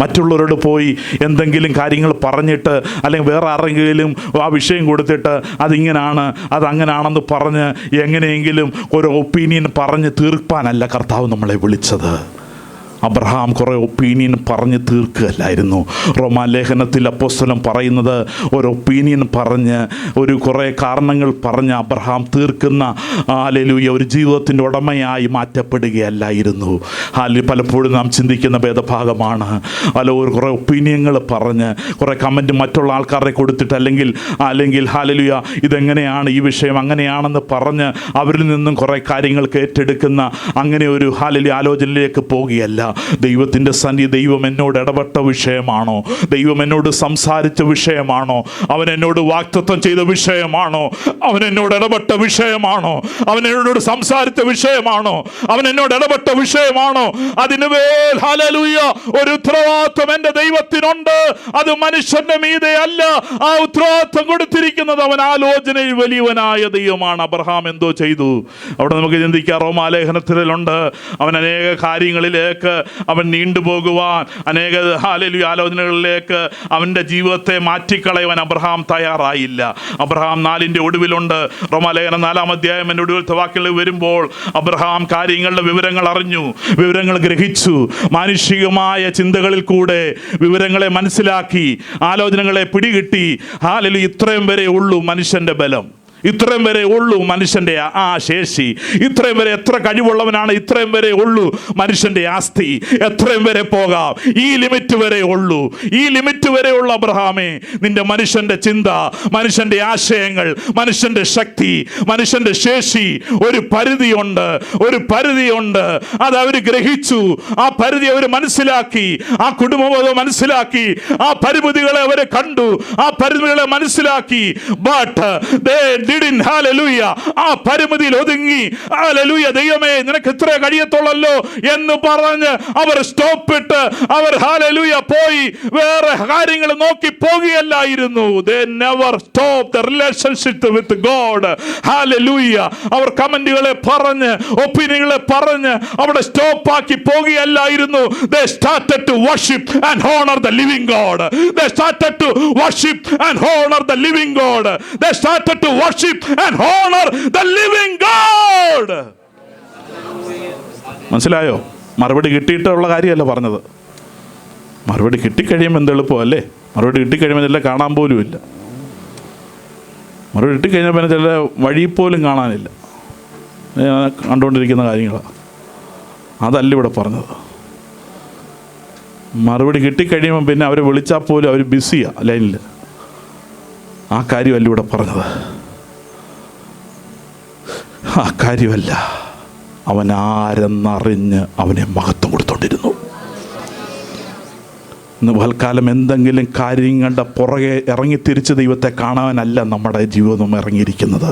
മറ്റുള്ളവരോട് പോയി എന്തെങ്കിലും കാര്യങ്ങൾ പറഞ്ഞിട്ട്, അല്ലെങ്കിൽ വേറെ ആരെങ്കിലും ആ വിഷയം കൊടുത്തിട്ട് അതിങ്ങനാണ് അതങ്ങനാണെന്ന് പറഞ്ഞ് എങ്ങനെയെങ്കിലും ഒരു ഒപ്പീനിയൻ പറഞ്ഞ് തീർപ്പാനല്ല കർത്താവ് നമ്മളെ വിളിച്ചത്. അബ്രഹാം കുറേ ഒപ്പീനിയൻ പറഞ്ഞ് തീർക്കുകയല്ലായിരുന്നു. റോമാലേഖനത്തിൽ അപ്പോസ്തലൻ പറയുന്നത് ഒരു ഒപ്പീനിയൻ പറഞ്ഞ്, ഒരു കുറേ കാരണങ്ങൾ പറഞ്ഞ് അബ്രഹാം തീർക്കുന്ന ഹല്ലേലൂയ ഒരു ജീവിതത്തിൻ്റെ ഉടമയായി മാറ്റപ്പെടുകയല്ലായിരുന്നു. പലപ്പോഴും നാം ചിന്തിക്കുന്ന ഭേദഭാഗമാണ്. ഒരു കുറേ ഒപ്പീനിയങ്ങൾ പറഞ്ഞ്, കുറേ കമൻറ്റ് മറ്റുള്ള ആൾക്കാരെ കൊടുത്തിട്ട്, അല്ലെങ്കിൽ ഹല്ലേലൂയ ഇതെങ്ങനെയാണ്, ഈ വിഷയം അങ്ങനെയാണെന്ന് പറഞ്ഞ് അവരിൽ നിന്നും കുറേ കാര്യങ്ങൾ ഏറ്റെടുക്കുന്ന അങ്ങനെ ഒരു ഹല്ലേലൂയ ആലോചനയിലേക്ക് പോകുകയല്ല. ദൈവത്തിൻ്റെ സന്നിധി, ദൈവം എന്നോട് ഇടപെട്ട വിഷയമാണോ? ദൈവം എന്നോട് സംസാരിച്ച വിഷയമാണോ? അവൻ എന്നോട് വാഗ്ദത്തം ചെയ്ത വിഷയമാണോ? അവൻ എന്നോട് ഇടപെട്ട വിഷയമാണോ? അവൻ എന്നോട് സംസാരിച്ച വിഷയമാണോ? അവൻ എന്നോട് ഇടപെട്ട വിഷയമാണോ? അതിനുമേൽ ഹല്ലേലൂയ ഒരു ഉത്തരവാദിത്വം എൻ്റെ ദൈവത്തിനുണ്ട്. അത് മനുഷ്യന്റെ മീതെ അല്ല. ആ ഉത്തരവാദിത്വം കൊടുത്തിരിക്കുന്നത് അവൻ ആലോചനയിൽ വലിയവനായ ദൈവമാണ്. അബ്രഹാം എന്തോ ചെയ്തു അവിടെ നമുക്ക് ചിന്തിക്കാം. റോമാലേഖനത്തിലുണ്ട്, അവൻ അനേക കാര്യങ്ങളിലേക്ക് അവൻ നീണ്ടുപോകുവാൻ, അനേക ഹല്ലേലൂയ ആലോചനകളിലേക്ക് അവൻ്റെ ജീവിതത്തെ മാറ്റിക്കളയുവാൻ അബ്രഹാം തയ്യാറായില്ല. അബ്രഹാം 4-ന്റെ ഒടുവിലുണ്ട്. റോമാലേഖനം 4-ാം അധ്യായം എൻ്റെ ഒടുവിലത്തെ വാക്യങ്ങളിൽ വരുമ്പോൾ അബ്രഹാം കാര്യങ്ങളുടെ വിവരങ്ങൾ അറിഞ്ഞു, വിവരങ്ങൾ ഗ്രഹിച്ചു, മാനുഷികമായ ചിന്തകളിൽ കൂടെ വിവരങ്ങളെ മനസ്സിലാക്കി, ആലോചനകളെ പിടികിട്ടി. ഹല്ലേലൂയ, ഇത്രയും വരെ ഉള്ളൂ മനുഷ്യൻ്റെ ബലം, ഇത്രയും വരെ ഉള്ളൂ മനുഷ്യൻ്റെ ആ ശേഷി, ഇത്രയും വരെ എത്ര കഴിവുള്ളവനാണ്, ഇത്രയും വരെ ഉള്ളൂ മനുഷ്യൻ്റെ ആസ്തി, എത്രയും വരെ പോകാം, ഈ ലിമിറ്റ് വരെ ഉള്ളൂ. ഈ ലിമിറ്റ് വരെയുള്ള അബ്രഹാമേ, നിന്റെ മനുഷ്യൻ്റെ ചിന്ത, മനുഷ്യൻ്റെ ആശയങ്ങൾ, മനുഷ്യൻ്റെ ശക്തി, മനുഷ്യൻ്റെ ശേഷി ഒരു പരിധിയുണ്ട്, ഒരു പരിധിയുണ്ട്. അത് അവർ ഗ്രഹിച്ചു, ആ പരിധി അവർ മനസ്സിലാക്കി, ആ കുടുംബം അത് മനസ്സിലാക്കി, ആ പരിമിതികളെ അവർ കണ്ടു, ആ പരിമിതികളെ മനസ്സിലാക്കി. ബട്ട് ഹല്ലേലൂയ, ആ പരിമിതിയിൽ ഒതുങ്ങി, ഹല്ലേലൂയ, ദൈവമേ നിനക്ക് ഇത്ര കഴിയത്തുള്ളല്ലോ എന്ന് പറഞ്ഞ് അവർ സ്റ്റോപ്പിട്ട് അവർ ഹല്ലേലൂയ പോയി വേറെ കാര്യങ്ങൾ നോക്കി പോകുകയല്ലായിരുന്നു. They never stopped the relationship with God. ഹല്ലേലൂയ, അവർ കമന്റുകളെ പറഞ്ഞ്, ഒപ്പീനിയനുകളെ പറഞ്ഞ് അവിടെ സ്റ്റോപ്പ് ആക്കി പോകുകയല്ലായിരുന്നു. They started to worship and honor the living God. They started to worship and honor the living God. They started to worship and honor the living God. മനസ്സിലായോ? മറുപടി കിട്ടിയിട്ടുള്ള കാര്യമല്ല പറഞ്ഞത്. മറുപടി കിട്ടിക്കഴിയുമ്പോൾ എന്ത് എളുപ്പമല്ലേ? മറുപടി കിട്ടിക്കഴിയുമ്പോൾ എല്ലാം കാണാൻ പോലും ഇല്ല. മറുപടി കിട്ടിക്കഴിഞ്ഞപ്പോൾ ചില വഴി പോലും കാണാനില്ല. കണ്ടുകൊണ്ടിരിക്കുന്ന കാര്യങ്ങളാണ്. അതല്ല ഇവിടെ പറഞ്ഞത്. മറുപടി കിട്ടിക്കഴിയുമ്പോൾ പിന്നെ അവരെ വിളിച്ചാൽ പോലും അവർ ബിസിയാണ് ലൈനിൽ. ആ കാര്യമല്ല ഇവിടെ പറഞ്ഞത്. ആ കാര്യമല്ല. അവൻ ആരെന്നറിഞ്ഞ് അവനെ മഹത്വം കൊടുത്തോണ്ടിരുന്നു. ഇന്ന് പൽക്കാലം എന്തെങ്കിലും കാര്യങ്ങളുടെ പുറകെ ഇറങ്ങി തിരിച്ച് ദൈവത്തെ കാണാനല്ല നമ്മുടെ ജീവിതം ഇറങ്ങിയിരിക്കുന്നത്.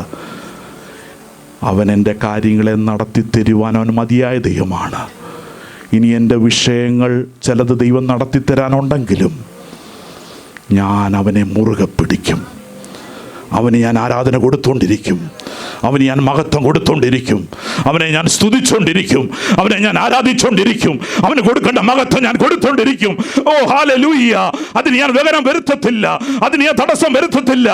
അവൻ എൻ്റെ കാര്യങ്ങളെ നടത്തി തരുവാൻ അവൻ മതിയായ ദൈവമാണ്. ഇനി എൻ്റെ വിഷയങ്ങൾ ചിലത് ദൈവം നടത്തിത്തരാനുണ്ടെങ്കിലും ഞാൻ അവനെ മുറുകെ പിടിക്കും. അവന് ഞാൻ ആരാധന കൊടുത്തുകൊണ്ടിരിക്കും, അവന് ഞാൻ മഹത്വം കൊടുത്തുകൊണ്ടിരിക്കും, അവനെ ഞാൻ സ്തുതിച്ചുകൊണ്ടിരിക്കും, അവനെ ഞാൻ ആരാധിച്ചുകൊണ്ടിരിക്കും, അവന് കൊടുക്കേണ്ട മഹത്വം ഞാൻ കൊടുത്തുകൊണ്ടിരിക്കും. ഓ ഹല്ലേലൂയ! അതിന് ഞാൻ വ്യകനം വരുത്തത്തില്ല, അതിന് ഞാൻ തടസ്സം വരുത്തത്തില്ല.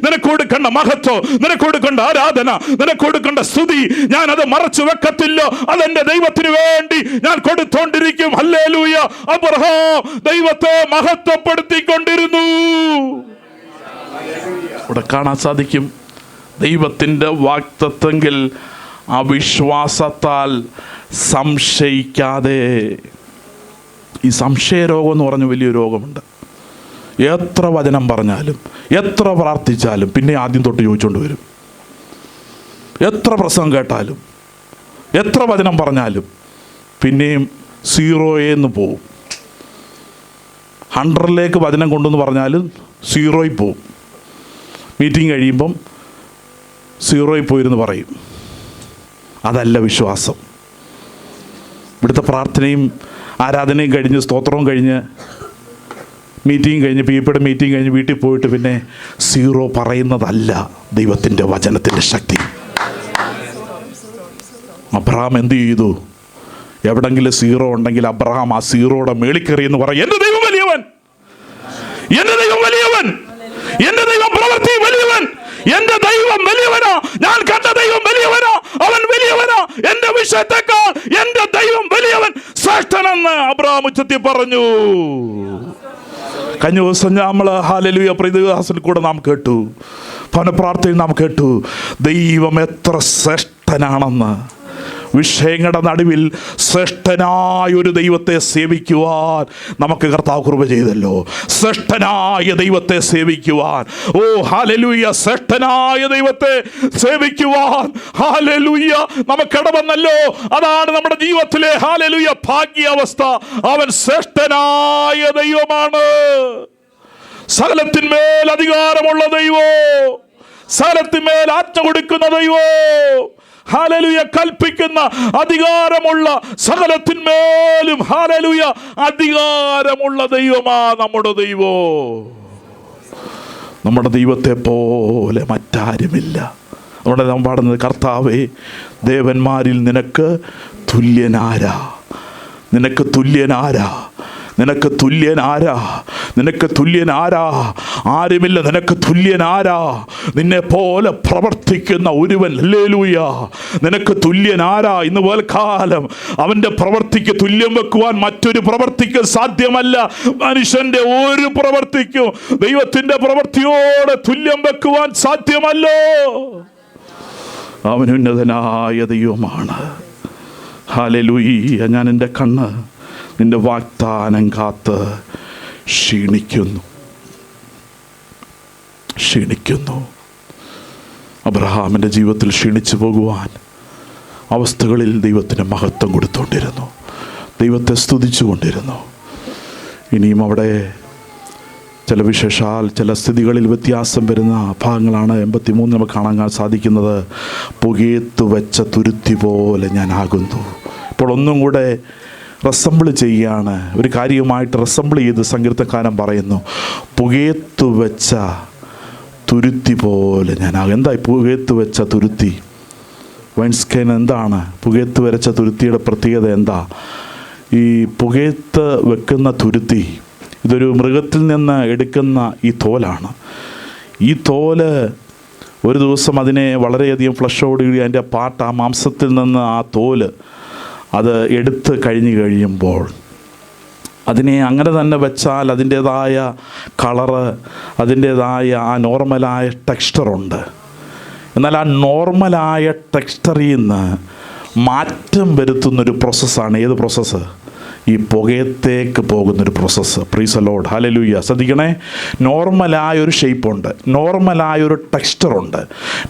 നിനക്ക് കൊടുക്കേണ്ട മഹത്വം, നിനക്ക് കൊടുക്കേണ്ട ആരാധന, നിനക്ക് കൊടുക്കേണ്ട സ്തുതി ഞാൻ അത് മറച്ചു വെക്കത്തില്ല. അതെന്റെ ദൈവത്തിന് വേണ്ടി ഞാൻ കൊടുത്തുകൊണ്ടിരിക്കും. ഹല്ലേലൂയ! അബ്രഹാം ദൈവത്തെ മഹത്വപ്പെടുത്തിക്കൊണ്ടിരുന്നു. ഇവിടെ കാണാൻ സാധിക്കും, ദൈവത്തിൻ്റെ വാഗ്ദത്തമെങ്കിൽ ആ വിശ്വാസത്താൽ സംശയിക്കാതെ. ഈ സംശയരോഗം എന്ന് പറഞ്ഞ വലിയൊരു രോഗമുണ്ട്. എത്ര വചനം പറഞ്ഞാലും എത്ര പ്രാർത്ഥിച്ചാലും പിന്നെ ആദ്യം തൊട്ട് ചോദിച്ചുകൊണ്ട് വരും. എത്ര പ്രസംഗം കേട്ടാലും എത്ര വചനം പറഞ്ഞാലും പിന്നെയും 0 പോവും. 100 വചനം കൊണ്ടെന്ന് പറഞ്ഞാലും 0 പോവും. മീറ്റിംഗ് കഴിയുമ്പം 0 പോയിരുന്ന് പറയും. അതല്ല വിശ്വാസം. ഇവിടുത്തെ പ്രാർത്ഥനയും ആരാധനയും കഴിഞ്ഞ് സ്തോത്രവും കഴിഞ്ഞ് മീറ്റിംഗ് കഴിഞ്ഞ് പീപ്പിയുടെ മീറ്റിംഗ് കഴിഞ്ഞ് വീട്ടിൽ പോയിട്ട് പിന്നെ 0 പറയുന്നതല്ല ദൈവത്തിൻ്റെ വചനത്തിൻ്റെ ശക്തി. അബ്രഹാം എന്ത് ചെയ്തു? എവിടെങ്കിലും 0 ഉണ്ടെങ്കിൽ അബ്രഹാം ആ 0യുടെ മേളിക്കറി എന്ന് പറയും, എൻ്റെ ദൈവം വലിയവൻ, എൻ്റെ ദൈവം വലിയവൻ, എൻ്റെ ദൈവം പ്രവൃത്തി വലിയവൻ, എൻ്റെ ദൈവം വലിയവനാ, ഞാൻ കണ്ട ദൈവം വലിയവനാ, അവൻ വലിയവനാ, എൻ്റെ വിഷയത്തെക്കാൾ എൻ്റെ ദൈവം വലിയവൻ, ശ്രേഷ്ഠനെന്ന് അബ്രഹാം ഉച്ചത്തിൽ പറഞ്ഞു. കഴിഞ്ഞ ദിവസം നമ്മൾ ഹല്ലേലൂയ പ്രതിദാസനിൽ കൂടെ നാം കേട്ടു, ഭവനപ്രാർത്ഥനയിൽ നാം കേട്ടു ദൈവം എത്ര ശ്രേഷ്ഠനാണെന്ന്. വിഷയങ്ങളുടെ നടുവിൽ ശ്രേഷ്ഠനായ ഒരു ദൈവത്തെ സേവിക്കുവാൻ നമുക്ക് കർത്താവ് കൃപ ചെയ്തല്ലോ. ശ്രേഷ്ഠനായ ദൈവത്തെ സേവിക്കുവാൻ, ഓ ഹല്ലേലൂയ, ശ്രേഷ്ഠനായ ദൈവത്തെ സേവിക്കുവാൻ ഹല്ലേലൂയ നമുക്കിടവന്നല്ലോ. അതാണ് നമ്മുടെ ജീവിതത്തിലെ ഹല്ലേലൂയ ഭാഗ്യാവസ്ഥ. അവൻ ശ്രേഷ്ഠനായ ദൈവമാണ്. സകലത്തിന്മേൽ അധികാരമുള്ള ദൈവോ, സകലത്തിന്മേൽ ആജ്ഞ കൊടുക്കുന്ന ദൈവോ, ഹല്ലേലൂയ കൽപ്പിക്കുന്ന അധികാരമുള്ള, സകലത്തിന്മേലും ഹല്ലേലൂയ അധികാരമുള്ള ദൈവമാ നമ്മുടെ ദൈവോ. നമ്മുടെ ദൈവത്തെ പോലെ മറ്റാരുമില്ല. നമ്മുടെ നാം പാടുന്നത്, കർത്താവേ ദേവന്മാരിൽ നിനക്ക് തുല്യനാരാ. നിനക്ക് തുല്യനാരാ? നിനക്ക് തുല്യനാരാ? നിനക്ക് തുല്യനാരാ? ആരുമില്ല. നിനക്ക് തുല്യനാരാ? നിന്നെ പോലെ പ്രവർത്തിക്കുന്ന ഒരുവൻ. ഹല്ലേലൂയ. നിനക്ക് തുല്യനാരാ? ഇന്ന് പോൽക്കാലം അവൻ്റെ പ്രവർത്തിക്ക് തുല്യം വെക്കുവാൻ മറ്റൊരു പ്രവർത്തിക്ക് സാധ്യമല്ല. മനുഷ്യൻ്റെ ഒരു പ്രവർത്തിക്കും ദൈവത്തിൻ്റെ പ്രവർത്തിയോട് തുല്യം വെക്കുവാൻ സാധ്യമല്ലോ. അവൻ ഉന്നതനായ ദൈവമാണ്. ഹല്ലേലൂയ. ഞാൻ എൻ്റെ കണ്ണ് നിന്റെ വാഗ്ദാനം കാത്ത് ക്ഷീണിക്കുന്നു. അബ്രഹാമിൻ്റെ ജീവിതത്തിൽ ക്ഷീണിച്ചു പോകുവാൻ അവസ്ഥകളിൽ ദൈവത്തിന് മഹത്വം കൊടുത്തുകൊണ്ടിരുന്നു, ദൈവത്തെ സ്തുതിച്ചു കൊണ്ടിരുന്നു. ഇനിയും അവിടെ ചില സ്ഥിതികളിൽ വ്യത്യാസം വരുന്ന ഭാഗങ്ങളാണ് 83 നമുക്ക് കാണാൻ സാധിക്കുന്നത്. പുകയത്ത് വെച്ച തുരുത്തി പോലെ ഞാൻ ആകുന്നു. ഇപ്പോൾ ഒന്നും കൂടെ റെസംബിൾ ചെയ്യുകയാണ്, ഒരു കാര്യവുമായിട്ട് റെസംബിൾ ചെയ്ത് സങ്കീർത്തനക്കാരൻ പറയുന്നു, പുകയത്ത് വെച്ച തുരുത്തി പോലെ ഞാനാകും. എന്താ പുകയത്ത് വെച്ച തുരുത്തി? വൈൻസ്റ്റൈൻ എന്താണ് പുകയത്ത് വരച്ച തുരുത്തിയുടെ പ്രത്യേകത എന്താ? ഈ പുകയത്ത് വെക്കുന്ന തുരുത്തി ഇതൊരു മൃഗത്തിൽ നിന്ന് എടുക്കുന്ന ഈ തോലാണ്. ഈ തോല് ഒരു ദിവസം അതിനെ വളരെയധികം ഫ്ലഷോടുകൂടി അതിൻ്റെ ആ മാംസത്തിൽ നിന്ന് ആ തോല് അത് എടുത്ത് കഴിയുമ്പോൾ അതിനെ അങ്ങനെ തന്നെ വെച്ചാൽ അതിൻ്റേതായ കളറ്, അതിൻ്റേതായ ആ നോർമലായ ടെക്സ്ചറുണ്ട്. എന്നാൽ ആ നോർമലായ ടെക്സ്ചറിൽ നിന്ന് മാറ്റം വരുത്തുന്നൊരു പ്രോസസ്സാണ്. ഏത് പ്രോസസ്സ്? ഈ പുകയത്തേക്ക് പോകുന്നൊരു process. Price the lord. Hallelujah. ശ്രദ്ധിക്കണേ, നോർമലായൊരു ഷേപ്പുണ്ട്, നോർമലായൊരു ടെക്സ്ചറുണ്ട്,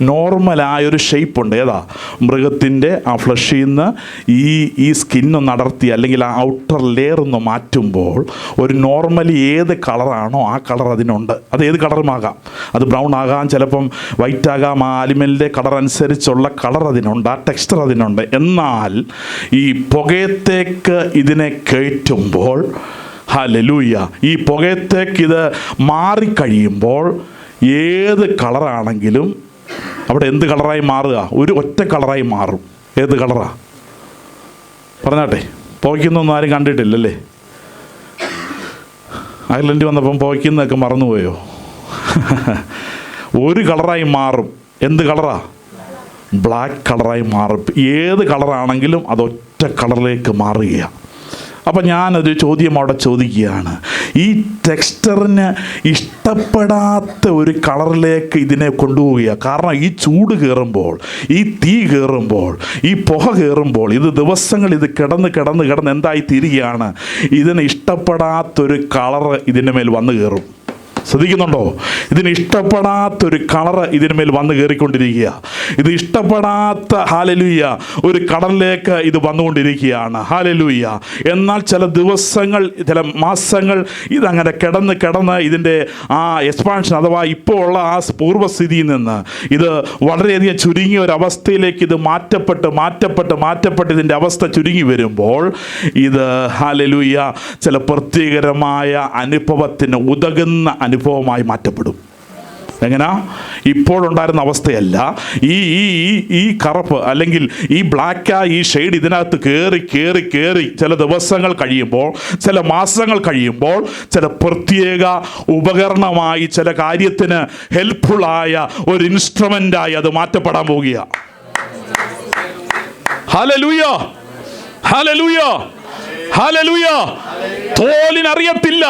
നോർമലായൊരു ഷേപ്പുണ്ട്. ഏതാ? മൃഗത്തിൻ്റെ ആ ഫ്ലഷിൽ നിന്ന് ഈ സ്കിന്നൊന്ന് അടർത്തി അല്ലെങ്കിൽ ആ ഔട്ടർ ലെയർ ഒന്ന് മാറ്റുമ്പോൾ ഒരു നോർമലി ഏത് കളറാണോ ആ കളർ അതിനുണ്ട്. അത് ഏത് കളറുമാകാം, അത് ബ്രൗൺ ആകാം, ചിലപ്പം വൈറ്റ് ആകാം. ആ അനിമലിൻ്റെ കളർ അനുസരിച്ചുള്ള കളർ അതിനുണ്ട്, ആ ടെക്സ്ചർ അതിനുണ്ട്. എന്നാൽ ഈ പുകയത്തേക്ക് ഇതിനെ കയറ്റുമ്പോൾ, ഹല്ലേലൂയ, ഈ പുകയത്തേക്ക് ഇത് മാറിക്കഴിയുമ്പോൾ ഏത് കളറാണെങ്കിലും അവിടെ എന്ത് കളറായി മാറുക? ഒരു ഒറ്റ കളറായി മാറും. ഏത് കളറാ? പറഞ്ഞാട്ടെ. പുകയ്ക്കുന്നൊന്നും ആരും കണ്ടിട്ടില്ലല്ലേ? അയർലൻഡിൽ വന്നപ്പം പുകയ്ക്കുന്നതൊക്കെ മറന്നുപോയോ? ഒരു കളറായി മാറും. എന്ത് കളറാ? ബ്ലാക്ക് കളറായി മാറും. ഏത് കളറാണെങ്കിലും അതൊറ്റ കളറിലേക്ക് മാറുകയാണ്. അപ്പം ഞാനൊരു ചോദ്യം അവിടെ ചോദിക്കുകയാണ്, ഈ ടെക്സ്ചറിന് ഇഷ്ടപ്പെടാത്ത ഒരു കളറിലേക്ക് ഇതിനെ കൊണ്ടുപോവുകയാണ്. കാരണം ഈ ചൂട് കയറുമ്പോൾ, ഈ തീ കയറുമ്പോൾ, ഈ പുക കയറുമ്പോൾ, ഇത് ദിവസങ്ങൾ ഇത് കിടന്ന് എന്തായി തീരുകയാണ്? ഇതിന് ഇഷ്ടപ്പെടാത്തൊരു കളറ് ഇതിൻ്റെ മേൽ വന്നു കയറും. ശ്രദ്ധിക്കുന്നുണ്ടോ? ഇതിന് ഇഷ്ടപ്പെടാത്തൊരു കളറ് ഇതിന്മേൽ വന്ന് കയറിക്കൊണ്ടിരിക്കുക. ഇത് ഇഷ്ടപ്പെടാത്ത, ഹല്ലേലൂയ, ഒരു കളറിലേക്ക് ഇത് വന്നുകൊണ്ടിരിക്കുകയാണ്. ഹല്ലേലൂയ. എന്നാൽ ചില ദിവസങ്ങൾ, ചില മാസങ്ങൾ ഇതങ്ങനെ കിടന്ന് ഇതിൻ്റെ ആ എക്സ്പാൻഷൻ അഥവാ ഇപ്പോൾ ഉള്ള ആ പൂർവ്വസ്ഥിതിയിൽ നിന്ന് ഇത് വളരെയധികം ചുരുങ്ങിയ ഒരവസ്ഥയിലേക്ക് ഇത് മാറ്റപ്പെട്ട് ഇതിൻ്റെ അവസ്ഥ ചുരുങ്ങി വരുമ്പോൾ ഇത്, ഹല്ലേലൂയ, ചില പ്രത്യേകരമായ അനുഭവത്തിന് ഉതകുന്ന അനുഭവമായി മാറ്റപ്പെടും. എങ്ങനാ? ഇപ്പോഴുണ്ടായിരുന്ന അവസ്ഥയല്ല. ഈ കറുപ്പ് അല്ലെങ്കിൽ ഈ ബ്ലാക്ക്, ഈ ഷെയ്ഡ് ഇതിനകത്ത് കയറി ചില ദിവസങ്ങൾ കഴിയുമ്പോൾ, ചില മാസങ്ങൾ കഴിയുമ്പോൾ, ചില പ്രത്യേക ഉപകരണമായി, ചില കാര്യത്തിന് ഹെൽപ്ഫുള്ളായ ഒരു ഇൻസ്ട്രുമെൻ്റായി അത് മാറ്റപ്പെടാൻ പോകുക. ഹല്ലേലൂയ, ഹല്ലേലൂയ, ഹല്ലേലൂയ. തോലിനറിയത്തില്ല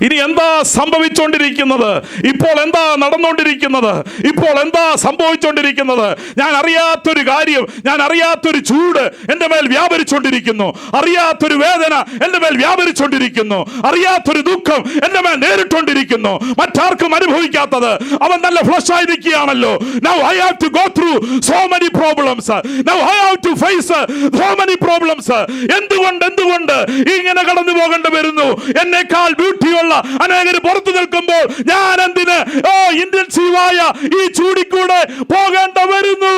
ഇനി എന്താ സംഭവിച്ചുകൊണ്ടിരിക്കുന്നത്, ഇപ്പോൾ എന്താ നടന്നുകൊണ്ടിരിക്കുന്നത്, ഇപ്പോൾ എന്താ സംഭവിച്ചുകൊണ്ടിരിക്കുന്നത്. ഞാൻ അറിയാത്തൊരു കാര്യം, ഞാൻ അറിയാത്തൊരു ചൂട് എൻ്റെ മേൽ വ്യാപരിച്ചുകൊണ്ടിരിക്കുന്നു, അറിയാത്തൊരു വേദന എൻ്റെ മേൽ വ്യാപരിച്ചുകൊണ്ടിരിക്കുന്നു, അറിയാത്തൊരു ദുഃഖം എൻ്റെ മേൽ നേരിട്ടുകൊണ്ടിരിക്കുന്നു, മറ്റാർക്കും അനുഭവിക്കാത്തത്. അവൻ നല്ല flush ആയിരിക്കുകയാണല്ലോ. Now I have to go through so many problems. Now I have to face so many problems. എന്തുകൊണ്ട് ഇങ്ങനെ കടന്നു പോകേണ്ടി വരുന്നു? എന്നെക്കാൾ ബ്യൂട്ടിയുള്ള അനേകർ പുറത്തു നിൽക്കുമ്പോൾ ഞാൻ എന്തിന് ഇന്റൻസീവായ ഈ ചൂടിക്കൂടെ പോകേണ്ട വരുന്നു?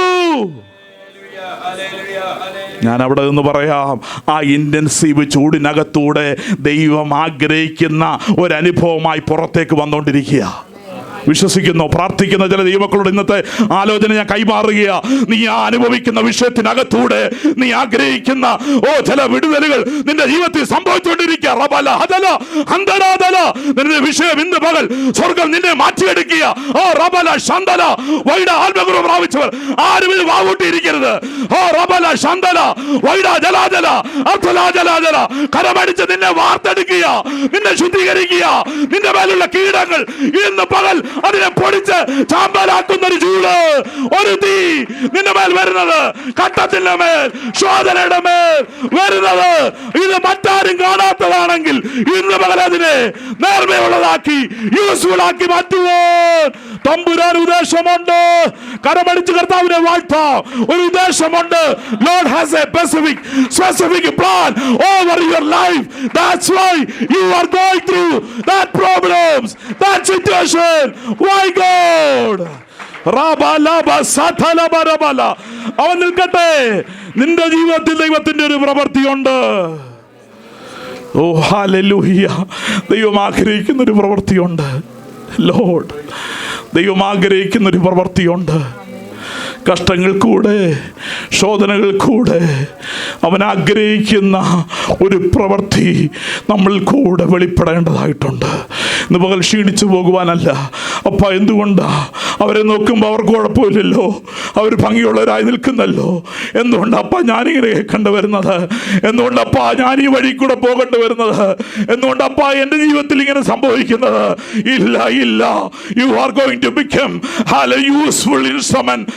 ഞാൻ അവിടെ നിന്ന് പറയാം, ആ ഇന്റൻസീവ് ചൂടിനകത്തൂടെ ദൈവം ആഗ്രഹിക്കുന്ന ഒരനുഭവമായി പുറത്തേക്ക് വന്നുകൊണ്ടിരിക്കുക. വിശ്വസിക്കുന്നു. പ്രാർത്ഥിക്കുന്ന ചില ദൈവമക്കളോട് ഇന്നത്തെ ആലോചന ഞാൻ കൈമാറുകയാ. നീ അനുഭവിക്കുന്ന വിഷയത്തിനകത്തൂടെ നീ ആഗ്രഹിക്കുന്ന ചില വിടുതലുകൾ നിന്റെ ജീവിതത്തിൽ സംഭവിച്ചുകൊണ്ടിരിക്കുക. നിന്റെ വിഷയം ഇന്ന് പകൽ സ്വർഗം നിന്നെ മാറ്റിയെടുക്കുക. ആത്മഗുരു പ്രാപിച്ചവർ ആരും ഇത് വാവൂട്ടിയിരിക്കരുത്. കരമടിച്ച് നിന്നെ വാർത്തെടുക്കുക, നിന്നെ ശുദ്ധീകരിക്കുക. നിന്റെ മേലുള്ള കീടങ്ങൾ ഇന്ന് പകൽ അതിനെ പൊടിച്ച് ചാമ്പലാക്കുന്ന ഒരു ചൂട്, ഒരു തീ നിന്റെ മേൽ വരുന്നത്, ഘട്ടത്തിന്റെ മേൽ, ശോധനയുടെ മേൽ വരുന്നത്. ഇത് മറ്റാരും കാണാത്തതാണെങ്കിൽ ഇന്ന് പകൽ അതിനെ നേർമയുള്ളതാക്കി യൂസ്ഫുൾ ആക്കി മാറ്റുവാൻ തമ്പുരാൻ ഉദ്ദേശമുണ്ട്. കരമടിച്ച് കർത്താവിനെ വാഴ്ത്താം. ഒരു ഉദ്ദേശമുണ്ട്. Lord has a specific plan over your life. That's why you are going through that problems, that situation. Why God? അവൻ നിൽക്കട്ടെ. നിന്റെ ജീവിതത്തിൽ ദൈവത്തിന്റെ ഒരു പ്രവൃത്തിയുണ്ട്. ഓ ഹല്ലേലൂയ. ദൈവം ആഗ്രഹിക്കുന്ന ഒരു പ്രവൃത്തിയുണ്ട്. ലോർഡ്, ദൈവം ആഗ്രഹിക്കുന്ന ഒരു പ്രവൃത്തിയുണ്ട്. കഷ്ടങ്ങൾ കൂടെ, ശോധനകൾ കൂടെ അവൻ ആഗ്രഹിക്കുന്ന ഒരു പ്രവൃത്തി നമ്മൾ കൂടെ വെളിപ്പെടേണ്ടതായിട്ടുണ്ട്. ഇന്ന് പകൽ ക്ഷീണിച്ചു പോകുവാനല്ല. അപ്പ എന്തുകൊണ്ടാ അവരെ നോക്കുമ്പോൾ അവർക്ക് കുഴപ്പമില്ലല്ലോ, അവർ ഭംഗിയുള്ളവരായി നിൽക്കുന്നല്ലോ, എന്തുകൊണ്ടപ്പാ ഞാനിങ്ങനെ കേൾക്കേണ്ടി വരുന്നത്, എന്തുകൊണ്ടപ്പാ ഞാൻ ഈ വഴി കൂടെ പോകേണ്ടി വരുന്നത്, എന്തുകൊണ്ടപ്പാ എൻ്റെ ജീവിതത്തിൽ ഇങ്ങനെ സംഭവിക്കുന്നത്? ഇല്ല, you are going to become useful instrument.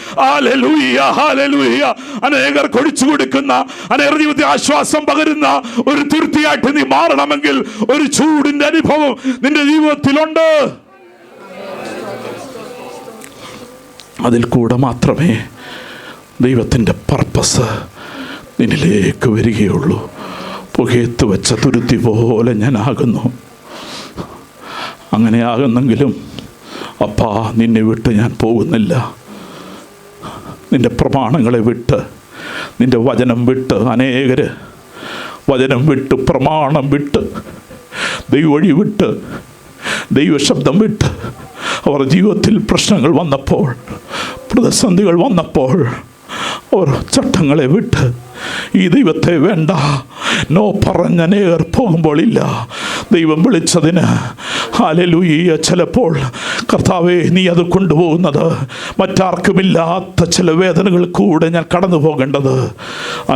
Hallelujah, hallelujah. അനേകർ കൊടിച്ചു കൊടുക്കുന്ന, അനേകർ ജീവിതത്തിൽ ആശ്വാസം പകരുന്ന ഒരു തുരുത്തിയായിട്ട് നീ മാറണമെങ്കിൽ ഒരു ചൂടിന്റെ അനുഭവം നിന്റെ ജീവിതത്തിലുണ്ട്. അതിൽ കൂടെ മാത്രമേ ദൈവത്തിൻ്റെ പർപ്പസ് നിന്നിലേക്ക് വരികയുള്ളൂ. പുകയത്ത് വെച്ച തുരുത്തി പോലെ ഞാനാകുന്നു. അങ്ങനെ ആകുന്നെങ്കിലും അപ്പാ നിന്നെ വിട്ട് ഞാൻ പോകുന്നില്ല. നിൻ്റെ പ്രമാണങ്ങളെ വിട്ട്, നിൻ്റെ വചനം വിട്ട് അനേകർ വചനം വിട്ട്, പ്രമാണം വിട്ട്, ദൈവവഴി വിട്ട്, ദൈവശബ്ദം വിട്ട് അവർ ജീവിതത്തിൽ പ്രശ്നങ്ങൾ വന്നപ്പോൾ, പ്രതിസന്ധികൾ വന്നപ്പോൾ അവർ ചട്ടങ്ങളെ വിട്ട് ഈ ദൈവത്തെ വേണ്ട നോ പറഞ്ഞ നേർ പോകുമ്പോൾ ഇല്ല. ദൈവം വിളിച്ചതിന് ഹല്ലേലൂയ. ചിലപ്പോൾ കർത്താവേ നീ അത് കൊണ്ടുപോകുന്നത് മറ്റാർക്കുമില്ലാത്ത ചില വേദനകൾ കൂടെ ഞാൻ കടന്നു പോകേണ്ടത്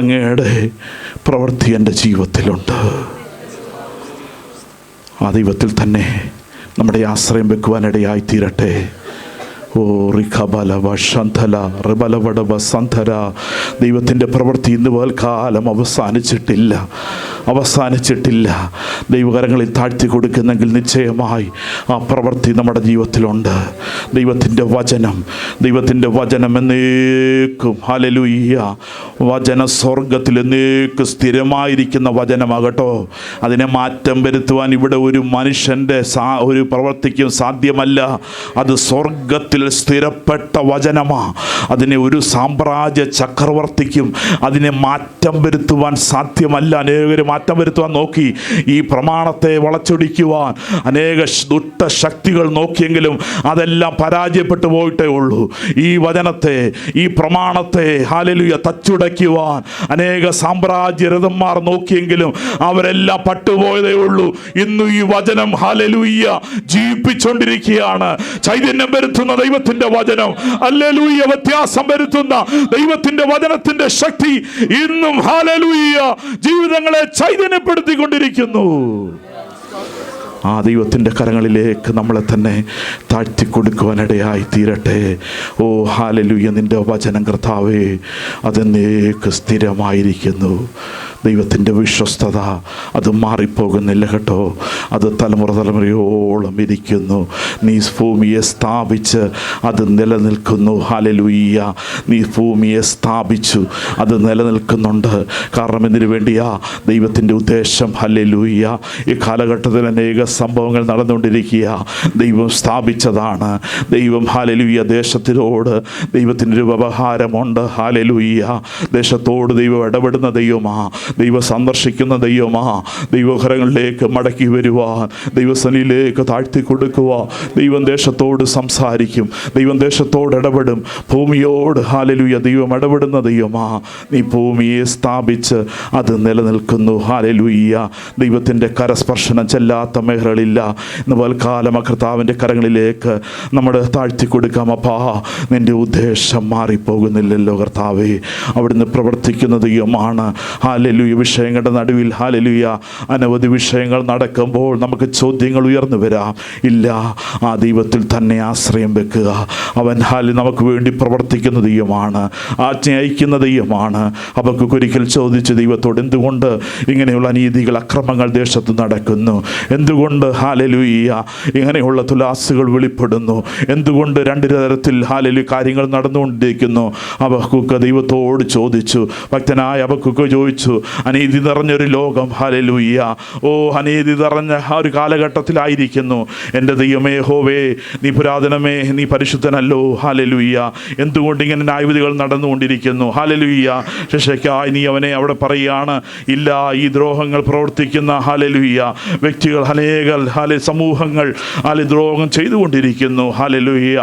അങ്ങയുടെ പ്രവൃത്തി എൻ്റെ ജീവിതത്തിലുണ്ട്. ആ ദൈവത്തിൽ തന്നെ നമ്മുടെ ആശ്രയം വെക്കുവാനിടയായി തീരട്ടെ. ഓ റിഖബലവ ശന്ധല റിബലവടവ സന്ധര. ദൈവത്തിൻ്റെ പ്രവൃത്തി ഇന്ന് പകൽക്കാലം അവസാനിച്ചിട്ടില്ല. ദൈവകരങ്ങളിൽ താഴ്ത്തി കൊടുക്കുന്നെങ്കിൽ നിശ്ചയമായി ആ പ്രവൃത്തി നമ്മുടെ ജീവിതത്തിലുണ്ട്. ദൈവത്തിൻ്റെ വചനം എന്നേക്കും ഹല്ലേലൂയ. വചന സ്വർഗത്തിൽ എന്നേക്കും സ്ഥിരമായിരിക്കുന്ന വചനമാകട്ടോ. അതിനെ മാറ്റം വരുത്തുവാൻ ഇവിടെ ഒരു മനുഷ്യൻ്റെ ഒരു പ്രവൃത്തിക്കും സാധ്യമല്ല. അത് സ്വർഗത്തിൽ സ്ഥിരപ്പെട്ട വചനമാ. അതിനെ ഒരു സാമ്രാജ്യ ചക്രവർത്തിക്കും അതിനെ മാറ്റം വരുത്തുവാൻ സാധ്യമല്ല. അനേകർ മാറ്റം വരുത്തുവാൻ നോക്കി, ഈ പ്രമാണത്തെ വളച്ചൊടിക്കുവാൻ അനേക ദുഷ്ടശക്തികൾ നോക്കിയെങ്കിലും അതെല്ലാം പരാജയപ്പെട്ടു പോയിട്ടേ ഉള്ളൂ. ഈ വചനത്തെ, ഈ പ്രമാണത്തെ ഹല്ലേലൂയ തച്ചുടയ്ക്കുവാൻ അനേക സാമ്രാജ്യരഥന്മാർ നോക്കിയെങ്കിലും അവരെല്ലാം പട്ടുപോയതേ ഉള്ളൂ. ഇന്ന് ഈ വചനം ഹല്ലേലൂയ ജീവിപ്പിച്ചുകൊണ്ടിരിക്കുകയാണ്. ചൈതന്യം വരുത്തുന്ന ദൈവത്തിന്റെ വചനം, ഹല്ലേലൂയ, വ്യത്യാസം വരുത്തുന്ന ദൈവത്തിന്റെ വചനത്തിന്റെ ശക്തി ഇന്നും ഹല്ലേലൂയ ജീവിതങ്ങളെ ചൈതന്യപ്പെടുത്തിക്കൊണ്ടിരിക്കുന്നു. ആ ദൈവത്തിൻ്റെ കരങ്ങളിലേക്ക് നമ്മളെ തന്നെ താഴ്ത്തി കൊടുക്കുവാനിടയായി തീരട്ടെ. ഓ ഹല്ലേലൂയ. നിൻ്റെ വചനം കർത്താവേ അതെന്നേക്ക് സ്ഥിരമായിരിക്കുന്നു. ദൈവത്തിൻ്റെ വിശ്വസ്തത അത് മാറിപ്പോകുന്നില്ല കേട്ടോ. അത് തലമുറയോളം ഇരിക്കുന്നു. നീ ഭൂമിയെ സ്ഥാപിച്ച് അത് നിലനിൽക്കുന്നു. ഹല്ലേലൂയ. നീ ഭൂമിയെ സ്ഥാപിച്ചു, അത് നിലനിൽക്കുന്നുണ്ട്. കാരണം എന്തിനു വേണ്ടിയാ? ദൈവത്തിൻ്റെ ഉദ്ദേശം. ഹല്ലേലൂയ. ഈ കാലഘട്ടത്തിൽ അനേക സംഭവങ്ങൾ നടന്നുകൊണ്ടിരിക്കുക. ദൈവം സ്ഥാപിച്ചതാണ്. ദൈവം ഹല്ലേലൂയ ദേശത്തിനോട് ദൈവത്തിൻ്റെ ഒരു വ്യവഹാരമുണ്ട്. ഹല്ലേലൂയ. ദേശത്തോട് ദൈവം ഇടപെടുന്ന ദൈവമാ. ദൈവം സന്ദർശിക്കുന്ന ദൈവമാ. ദൈവകരങ്ങളിലേക്ക് മടക്കി വരുവാൻ, ദൈവസന്നിധിയിലേക്ക് താഴ്ത്തി കൊടുക്കുവാൻ ദൈവം ദേശത്തോട് സംസാരിക്കും. ദൈവം ദേശത്തോട് ഇടപെടും. ഭൂമിയോട് ഹല്ലേലൂയ ദൈവം ഇടപെടുന്ന ദൈവമാ. നീ ഭൂമിയെ സ്ഥാപിച്ച് അത് നിലനിൽക്കുന്നു. ഹല്ലേലൂയ. ദൈവത്തിൻ്റെ കരസ്പർശനം ചെല്ലാത്ത മേഖലകളില്ല. ഇന്ന് വൽക്കാലം കർത്താവിൻ്റെ കരങ്ങളിലേക്ക് നമ്മൾ താഴ്ത്തി കൊടുക്കാം. അപ്പാ, നിൻ്റെ ഉദ്ദേശം മാറിപ്പോകുന്നില്ലല്ലോ കർത്താവേ. അവിടുന്ന് പ്രവർത്തിക്കുന്ന ദൈവമാണ്. ഹല്ലേലൂയ. വിഷയങ്ങളുടെ നടുവിൽ ഹല്ലേലൂയ അനവധി വിഷയങ്ങൾ നടക്കുമ്പോൾ നമുക്ക് ചോദ്യങ്ങൾ ഉയർന്നു വരാം. ഇല്ല, ആ ദൈവത്തിൽ തന്നെ ആശ്രയം വെക്കുക. അവൻ നമുക്ക് വേണ്ടി പ്രവർത്തിക്കുന്ന ദൈവമാണ്, ആജ്ഞ അയക്കുന്ന ദൈവമാണ്. ഹബക്കൂക്ക് ഒരിക്കൽ ചോദിച്ചു ദൈവത്തോട്, എന്തുകൊണ്ട് ഇങ്ങനെയുള്ള അനീതികൾ, അക്രമങ്ങൾ ദേശത്ത് നടക്കുന്നു? എന്തുകൊണ്ട് ഹല്ലേലൂയ ഇങ്ങനെയുള്ള തുലാസുകൾ വെളിപ്പെടുന്നു? എന്തുകൊണ്ട് രണ്ട് തരത്തിൽ ഹല്ലേലൂയ കാര്യങ്ങൾ നടന്നുകൊണ്ടിരിക്കുന്നു? ഹബക്കൂക്ക് ദൈവത്തോട് ചോദിച്ചു. ഭക്തനായ ഹബക്കൂക്ക് ചോദിച്ചു, അനീതി നിറഞ്ഞൊരു ലോകം, ഹല്ലേലൂയ, അനീതി നിറഞ്ഞ ആ ഒരു കാലഘട്ടത്തിലായിരിക്കുന്നു. എൻ്റെ ദൈവമേ യഹോവേ, നീ പുരാതനമേ, നീ പരിശുദ്ധനല്ലോ. ഹല്ലേലൂയ. എന്തുകൊണ്ട് ഇങ്ങനെ ന്യായവിധികൾ നടന്നുകൊണ്ടിരിക്കുന്നു? ഹല്ലേലൂയ. ശിക്ഷയ്ക്കായി നീ അവനെ അവിടെ പറയുകയാണ്. ഇല്ല, ഈ ദ്രോഹങ്ങൾ പ്രവർത്തിക്കുന്ന ഹല്ലേലൂയ വ്യക്തികൾ അനേകം സമൂഹങ്ങൾ ദ്രോഹം ചെയ്തുകൊണ്ടിരിക്കുന്നു. ഹല്ലേലൂയ.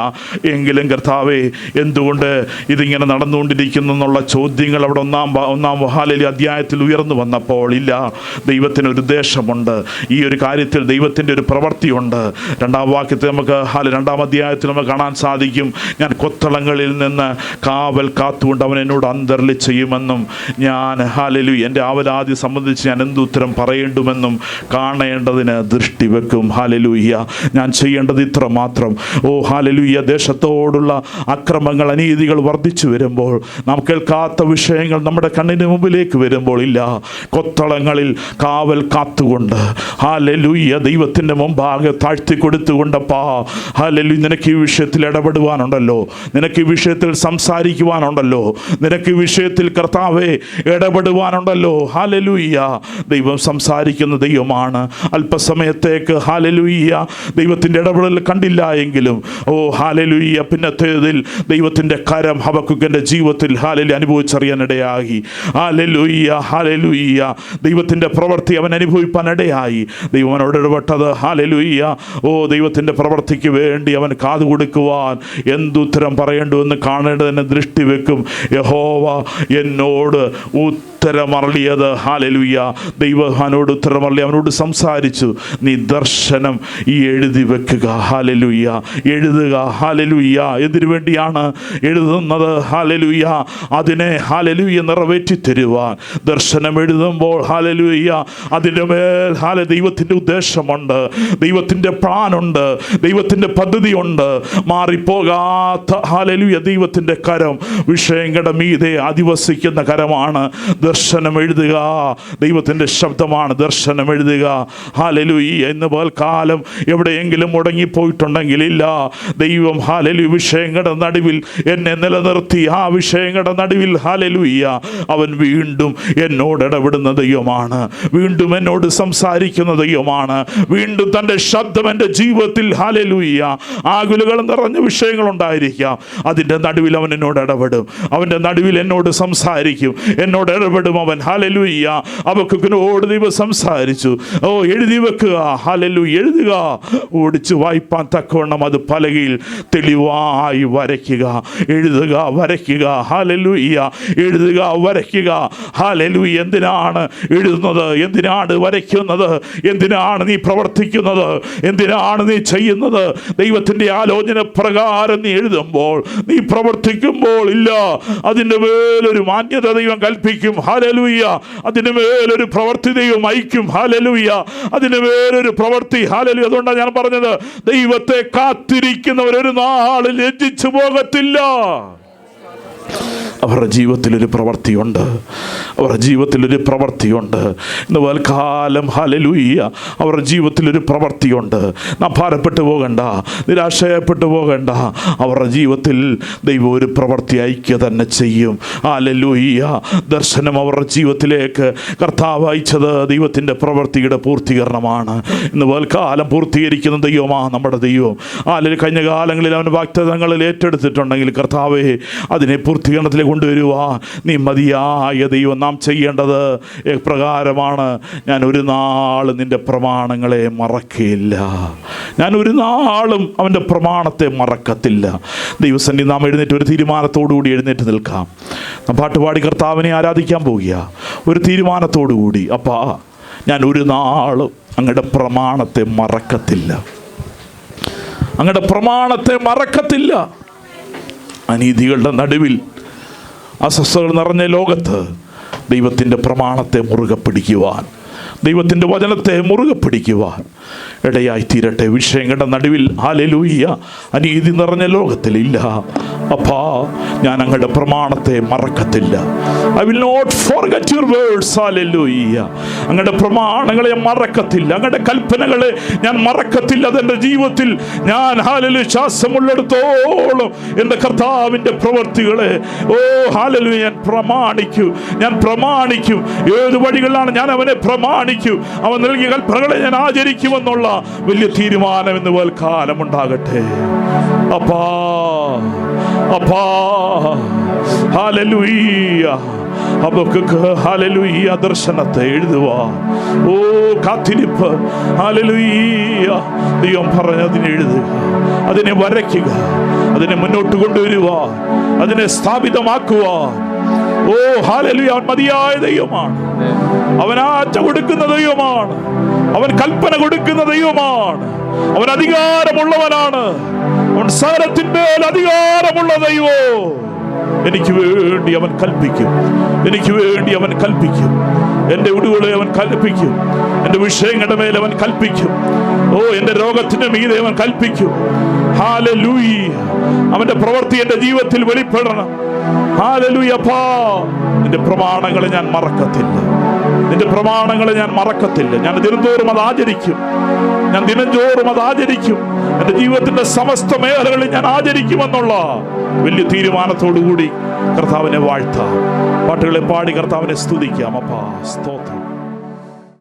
എങ്കിലും കർത്താവേ, എന്തുകൊണ്ട് ഇതിങ്ങനെ നടന്നുകൊണ്ടിരിക്കുന്നു എന്നുള്ള ചോദ്യങ്ങൾ അവിടെ ഒന്നാം ഹല്ലേലൂയ അധ്യായത്തിൽ ഉയർന്നു വന്നപ്പോൾ, ഇല്ല, ദൈവത്തിനൊരു ഉദ്ദേശമുണ്ട്. ഈ ഒരു കാര്യത്തിൽ ദൈവത്തിൻ്റെ ഒരു പ്രവൃത്തിയുണ്ട്. രണ്ടാം വാക്യത്തിൽ നമുക്ക് രണ്ടാം അധ്യായത്തിൽ നമുക്ക് കാണാൻ സാധിക്കും, ഞാൻ കൊത്തളങ്ങളിൽ നിന്ന് കാവൽ കാത്തുകൊണ്ട് അവൻ എന്നോട് അന്തർലി ചെയ്യുമെന്നും, ഞാൻ ഹല്ലേലൂയ എൻ്റെ ആവലാതി സംബന്ധിച്ച് ഞാൻ എന്തുത്തരം പറയേണ്ടുമെന്നും കാണേണ്ടതിന് ദൃഷ്ടി വെക്കും. ഹല്ലേലൂയ. ഞാൻ ചെയ്യേണ്ടത് ഇത്ര മാത്രം. ഹല്ലേലൂയ. ദേശത്തോടുള്ള അക്രമങ്ങൾ, അനീതികൾ വർദ്ധിച്ചു വരുമ്പോൾ, നാം കേൾക്കാത്ത വിഷയങ്ങൾ നമ്മുടെ കണ്ണിന് മുമ്പിലേക്ക് വരുമ്പോൾ, ഇല്ല, കൊത്തളങ്ങളിൽ കാവൽ കാത്തുകൊണ്ട് ഹല്ലേലൂയ ദൈവത്തിൻ്റെ മുമ്പാകെ താഴ്ത്തി കൊടുത്തുകൊണ്ടപ്പാ, ഹല്ലേലൂയ നിനക്ക് ഈ വിഷയത്തിൽ ഇടപെടുവാനുണ്ടല്ലോ, നിനക്ക് ഈ വിഷയത്തിൽ സംസാരിക്കുവാനുണ്ടല്ലോ, നിനക്ക് ഈ വിഷയത്തിൽ കർത്താവേ ഇടപെടുവാനുണ്ടല്ലോ. ഹല്ലേലൂയ. ദൈവം സംസാരിക്കുന്ന ദൈവമാണ്. അല്പസമയത്തേക്ക് ഹല്ലേലൂയ ദൈവത്തിൻ്റെ ഇടപെടൽ കണ്ടില്ല എങ്കിലും ഹല്ലേലൂയ പിന്നത്തേതിൽ ദൈവത്തിൻ്റെ കരം ഹബക്കൂക്കിൻ്റെ ജീവിതത്തിൽ ഹല്ലേലൂയ അനുഭവിച്ചറിയാനിടയായി. ഹല്ലേലൂയ. ഹല്ലേലൂയ. ദൈവത്തിൻ്റെ പ്രവൃത്തി അവൻ അനുഭവിപ്പാനിടയായി. ദൈവം അവനോട് ഇടപെട്ടത് ഹല്ലേലൂയ ദൈവത്തിൻ്റെ പ്രവൃത്തിക്ക് വേണ്ടി അവൻ കാതു കൊടുക്കുവാൻ എന്തുത്തരം പറയേണ്ടുവെന്ന് കാണേണ്ടതിന് ദൃഷ്ടി വെക്കും. യഹോവ എന്നോട് ഉത്തരമറിയത് ഹല്ലേലൂയ. ദൈവനോട് ഉത്തരമറിയ അവനോട് സംസാരിച്ചു, നീ ദർശനം എഴുതി വെക്കുക. ഹല്ലേലൂയ. എഴുതുക. ഹല്ലേലൂയ. എന്തിനു വേണ്ടിയാണ് എഴുതുന്നത്? ഹല്ലേലൂയ അതിനെ ഹല്ലേലൂയ നിറവേറ്റി തരുവാൻ. ദർശനം എഴുതുമ്പോൾ ഹല്ലേലൂയ അതിൻ്റെ മേൽ ദൈവത്തിൻ്റെ ഉദ്ദേശമുണ്ട്, ദൈവത്തിൻ്റെ പ്ലാനുണ്ട്, ദൈവത്തിൻ്റെ പദ്ധതിയുണ്ട്. മാറിപ്പോകാത്ത ഹല്ലേലൂയ ദൈവത്തിൻ്റെ കരം വിഷയങ്ങളുടെ മീതെ അധിവസിക്കുന്ന കരമാണ്. ദർശനം എഴുതുക. ദൈവത്തിൻ്റെ ശബ്ദമാണ് ദർശനം എഴുതുക. ഹല്ലേലൂയ. ഇന്ന് പകൽക്കാലം എവിടെയെങ്കിലും മുടങ്ങിപ്പോയിട്ടുണ്ടെങ്കിൽ, ഇല്ല, ദൈവം ഹല്ലേലൂയ വിഷയങ്ങളുടെ നടുവിൽ എന്നെ നിലനിർത്തി. ആ വിഷയങ്ങളുടെ നടുവിൽ ഹല്ലേലൂയ അവൻ വീണ്ടും എന്നോട് ഇടപെടുന്ന ദൈവമാണ്, വീണ്ടും എന്നോട് സംസാരിക്കുന്ന ദൈവമാണ്. വീണ്ടും തൻ്റെ ശബ്ദം എൻ്റെ ജീവിതത്തിൽ ഹല്ലേലൂയ ആകുലകൾ നിറഞ്ഞ വിഷയങ്ങളുണ്ടായിരിക്കാം, അതിൻ്റെ നടുവിൽ അവൻ എന്നോട് ഇടപെടും. അവൻ്റെ നടുവിൽ എന്നോട് സംസാരിക്കും, എന്നോട് ഇടപെടും അവൻ. ഹല്ലേലൂയ. ഹബക്കൂക്കിനോട് ദൈവം സംസാരിച്ചു. എഴുതി വെക്കുക. ഹല്ലേലൂയ. എഴുതുക. ഓടിച്ച് വായിപ്പാൻ തക്കവണ്ണം അത് പലകയിൽ തെളിവായി വരയ്ക്കുക. എഴുതുക, വരയ്ക്കുക. ഹല്ലേലൂയ. എഴുതുക, വരയ്ക്കുക. ഹല്ലേലൂയ. എന്തിനാണ് എഴുതുന്നത്? എന്തിനാണ് വരയ്ക്കുന്നത്? എന്തിനാണ് നീ പ്രവർത്തിക്കുന്നത്? എന്തിനാണ് നീ ചെയ്യുന്നത്? ദൈവത്തിൻ്റെ ആലോചന പ്രകാരം നീ എഴുതുമ്പോൾ, നീ പ്രവർത്തിക്കുമ്പോൾ, ഇല്ല, അതിൻ്റെ മേലൊരു മാന്യത ദൈവം കൽപ്പിക്കും. ഹല്ലേലൂയ. അതിൻ്റെ മേലൊരു പ്രവൃത്തി ദൈവം അയക്കും. ഹല്ലേലൂയ. അതിൻ്റെ മേലൊരു പ്രവൃത്തി. ഹല്ലേലൂയ. അതുകൊണ്ടാണ് ഞാൻ പറഞ്ഞത്, ദൈവത്തെ കാത്തിരിക്കുന്നവർ ഒരു നാളിൽ ലജ്ജിച്ചു പോകത്തില്ല. അവരുടെ ജീവിതത്തിലൊരു പ്രവൃത്തിയുണ്ട്, അവരുടെ ജീവിതത്തിലൊരു പ്രവൃത്തിയുണ്ട്. ഇന്ന് വൽക്കാലം ഹല്ലേലൂയ അവരുടെ ജീവിതത്തിലൊരു പ്രവൃത്തിയുണ്ട്. നാം ഭാരപ്പെട്ടു പോകണ്ട, നിരാശയപ്പെട്ടു പോകണ്ട. അവരുടെ ജീവിതത്തിൽ ദൈവം ഒരു പ്രവൃത്തി അയക്കുക തന്നെ ചെയ്യും. ഹല്ലേലൂയ. ദർശനം അവരുടെ ജീവിതത്തിലേക്ക് കർത്താവ് അയച്ചത് ദൈവത്തിൻ്റെ പ്രവൃത്തിയുടെ പൂർത്തീകരണമാണ്. ഇന്ന് വൽക്കാലം പൂർത്തീകരിക്കുന്ന ദൈവമാണ് നമ്മുടെ ദൈവം. കഴിഞ്ഞ കാലങ്ങളിൽ അവൻ വാഗ്ദത്തങ്ങളിൽ ഏറ്റെടുത്തിട്ടുണ്ടെങ്കിൽ, കർത്താവേ അതിനെ പൂർത്തീകരണത്തിലേക്ക് കൊണ്ടുവരുവാൻ നീ മതിയായ ദൈവം. നാം നാം ചെയ്യേണ്ടത് എപ്രകാരമാണ്? ഞാൻ ഒരു നാളും നിൻ്റെ പ്രമാണങ്ങളെ മറക്കുകയില്ല. ഞാൻ ഒരു നാളും അവൻ്റെ പ്രമാണത്തെ മറക്കത്തില്ല. ദൈവസന്നിധി നാം എഴുന്നേറ്റ് ഒരു തീരുമാനത്തോടുകൂടി എഴുന്നേറ്റ് നിൽക്കാം. നാം പാട്ടുപാടി കർത്താവിനെ ആരാധിക്കാൻ പോകുക. ഒരു തീരുമാനത്തോടുകൂടി, അപ്പാ ഞാൻ ഒരു നാളും അങ്ങയുടെ പ്രമാണത്തെ മറക്കത്തില്ല, അങ്ങയുടെ പ്രമാണത്തെ മറക്കത്തില്ല. അനീതികളുടെ നടുവിൽ, അസ്വസ്ഥതകൾ നിറഞ്ഞ ലോകത്ത് ദൈവത്തിൻ്റെ പ്രമാണത്തെ മുറുകെ പിടിക്കുവാൻ, ദൈവത്തിൻ്റെ വചനത്തെ മുറുകെ പിടിക്കുവാൻ ഇടയായി തീരട്ടെ. വിഷയങ്ങളുടെ നടുവിൽ ഹല്ലേലൂയ അനീതി നിറഞ്ഞ ലോകത്തിലില്ല. അപ്പാ ഞാൻ അങ്ങയുടെ പ്രമാണത്തെ മറക്കത്തില്ല. I will not forget your words. ഹല്ലേലൂയ. അങ്ങയുടെ പ്രമാണങ്ങളെ ഞാൻ മറക്കത്തില്ല, അങ്ങയുടെ കൽപ്പനകളെ ഞാൻ മറക്കത്തില്ല. അതെൻ്റെ ജീവിതത്തിൽ ഞാൻ ഹല്ലേലൂയ ശ്വാസമുള്ളിടത്തോളം എൻ്റെ കർത്താവിൻ്റെ പ്രവൃത്തികളെ ഹല്ലേലൂയ ഞാൻ പ്രമാണിക്കും. ഏത് വഴികളിലാണ് ഞാൻ അവനെ പ്രമാണിക്കും. അവൻ നൽകിയ കൽപ്പനകളെ ഞാൻ ആചരിക്കുമെന്നുള്ള വലിയ തീരുമാനം ഇന്ന് കാലം ഉണ്ടാകട്ടെ. അപ്പാ അപ്പാ ഹല്ലേലൂയ. ഹല്ലേലൂയ. ദർശനത്തെ എഴുതുവാ. കാത്തിരിപ്പ്. ഹല്ലേലൂയ. ദൈവം പറഞ്ഞതിനെ എഴുതുക, അതിനെ വരയ്ക്കുക, അതിനെ മുന്നോട്ട് കൊണ്ടുവരുക, അതിനെ സ്ഥാപിതമാക്കുക. ഹല്ലേലൂയ. അവൻ മതിയായ ദൈവമാണ്. അവൻ ആജ്ഞ കൊടുക്കുന്ന ദൈവമാണ്. അവൻ കൽപ്പന കൊടുക്കുന്ന ദൈവമാണ്. അവൻ അധികാരമുള്ളവനാണ്. അവൻ സകലത്തിന്മേൽ അധികാരമുള്ള ദൈവോ. എനിക്ക് വേണ്ടി അവൻ കൽപ്പിക്കും, എനിക്ക് വേണ്ടി അവൻ കൽപ്പിക്കും. എൻ്റെ ഉടുകളെ അവൻ കൽപ്പിക്കും, എൻ്റെ വിഷയങ്ങളുടെ മേൽ അവൻ കൽപ്പിക്കും. എൻ്റെ രോഗത്തിന്റെ മീതെ അവൻ കൽപ്പിക്കും. ഹല്ലേലൂയ. അവന്റെ പ്രവൃത്തി എൻ്റെ ജീവിതത്തിൽ വെളിപ്പെടണം. ഹല്ലേലൂയ. അപ്പാ നിന്റെ പ്രമാണങ്ങളെ ഞാൻ മറക്കത്തില്ല, നിന്റെ പ്രമാണങ്ങളെ ഞാൻ മറക്കത്തില്ല. ഞാൻ ദിനംതോറും അത് ആചരിക്കും, ഞാൻ ദിനംതോറും അത് ആചരിക്കും. എൻ്റെ ജീവിതത്തിന്റെ സമസ്ത മേഖലകളിൽ ഞാൻ ആചരിക്കുമെന്നുള്ള വലിയ തീരുമാനത്തോടുകൂടി കർത്താവിനെ വാഴ്ത്താം. പാട്ടുകളെ പാടി കർത്താവിനെ സ്തുതിക്കാം. അപ്പാ സ്തോത്രം.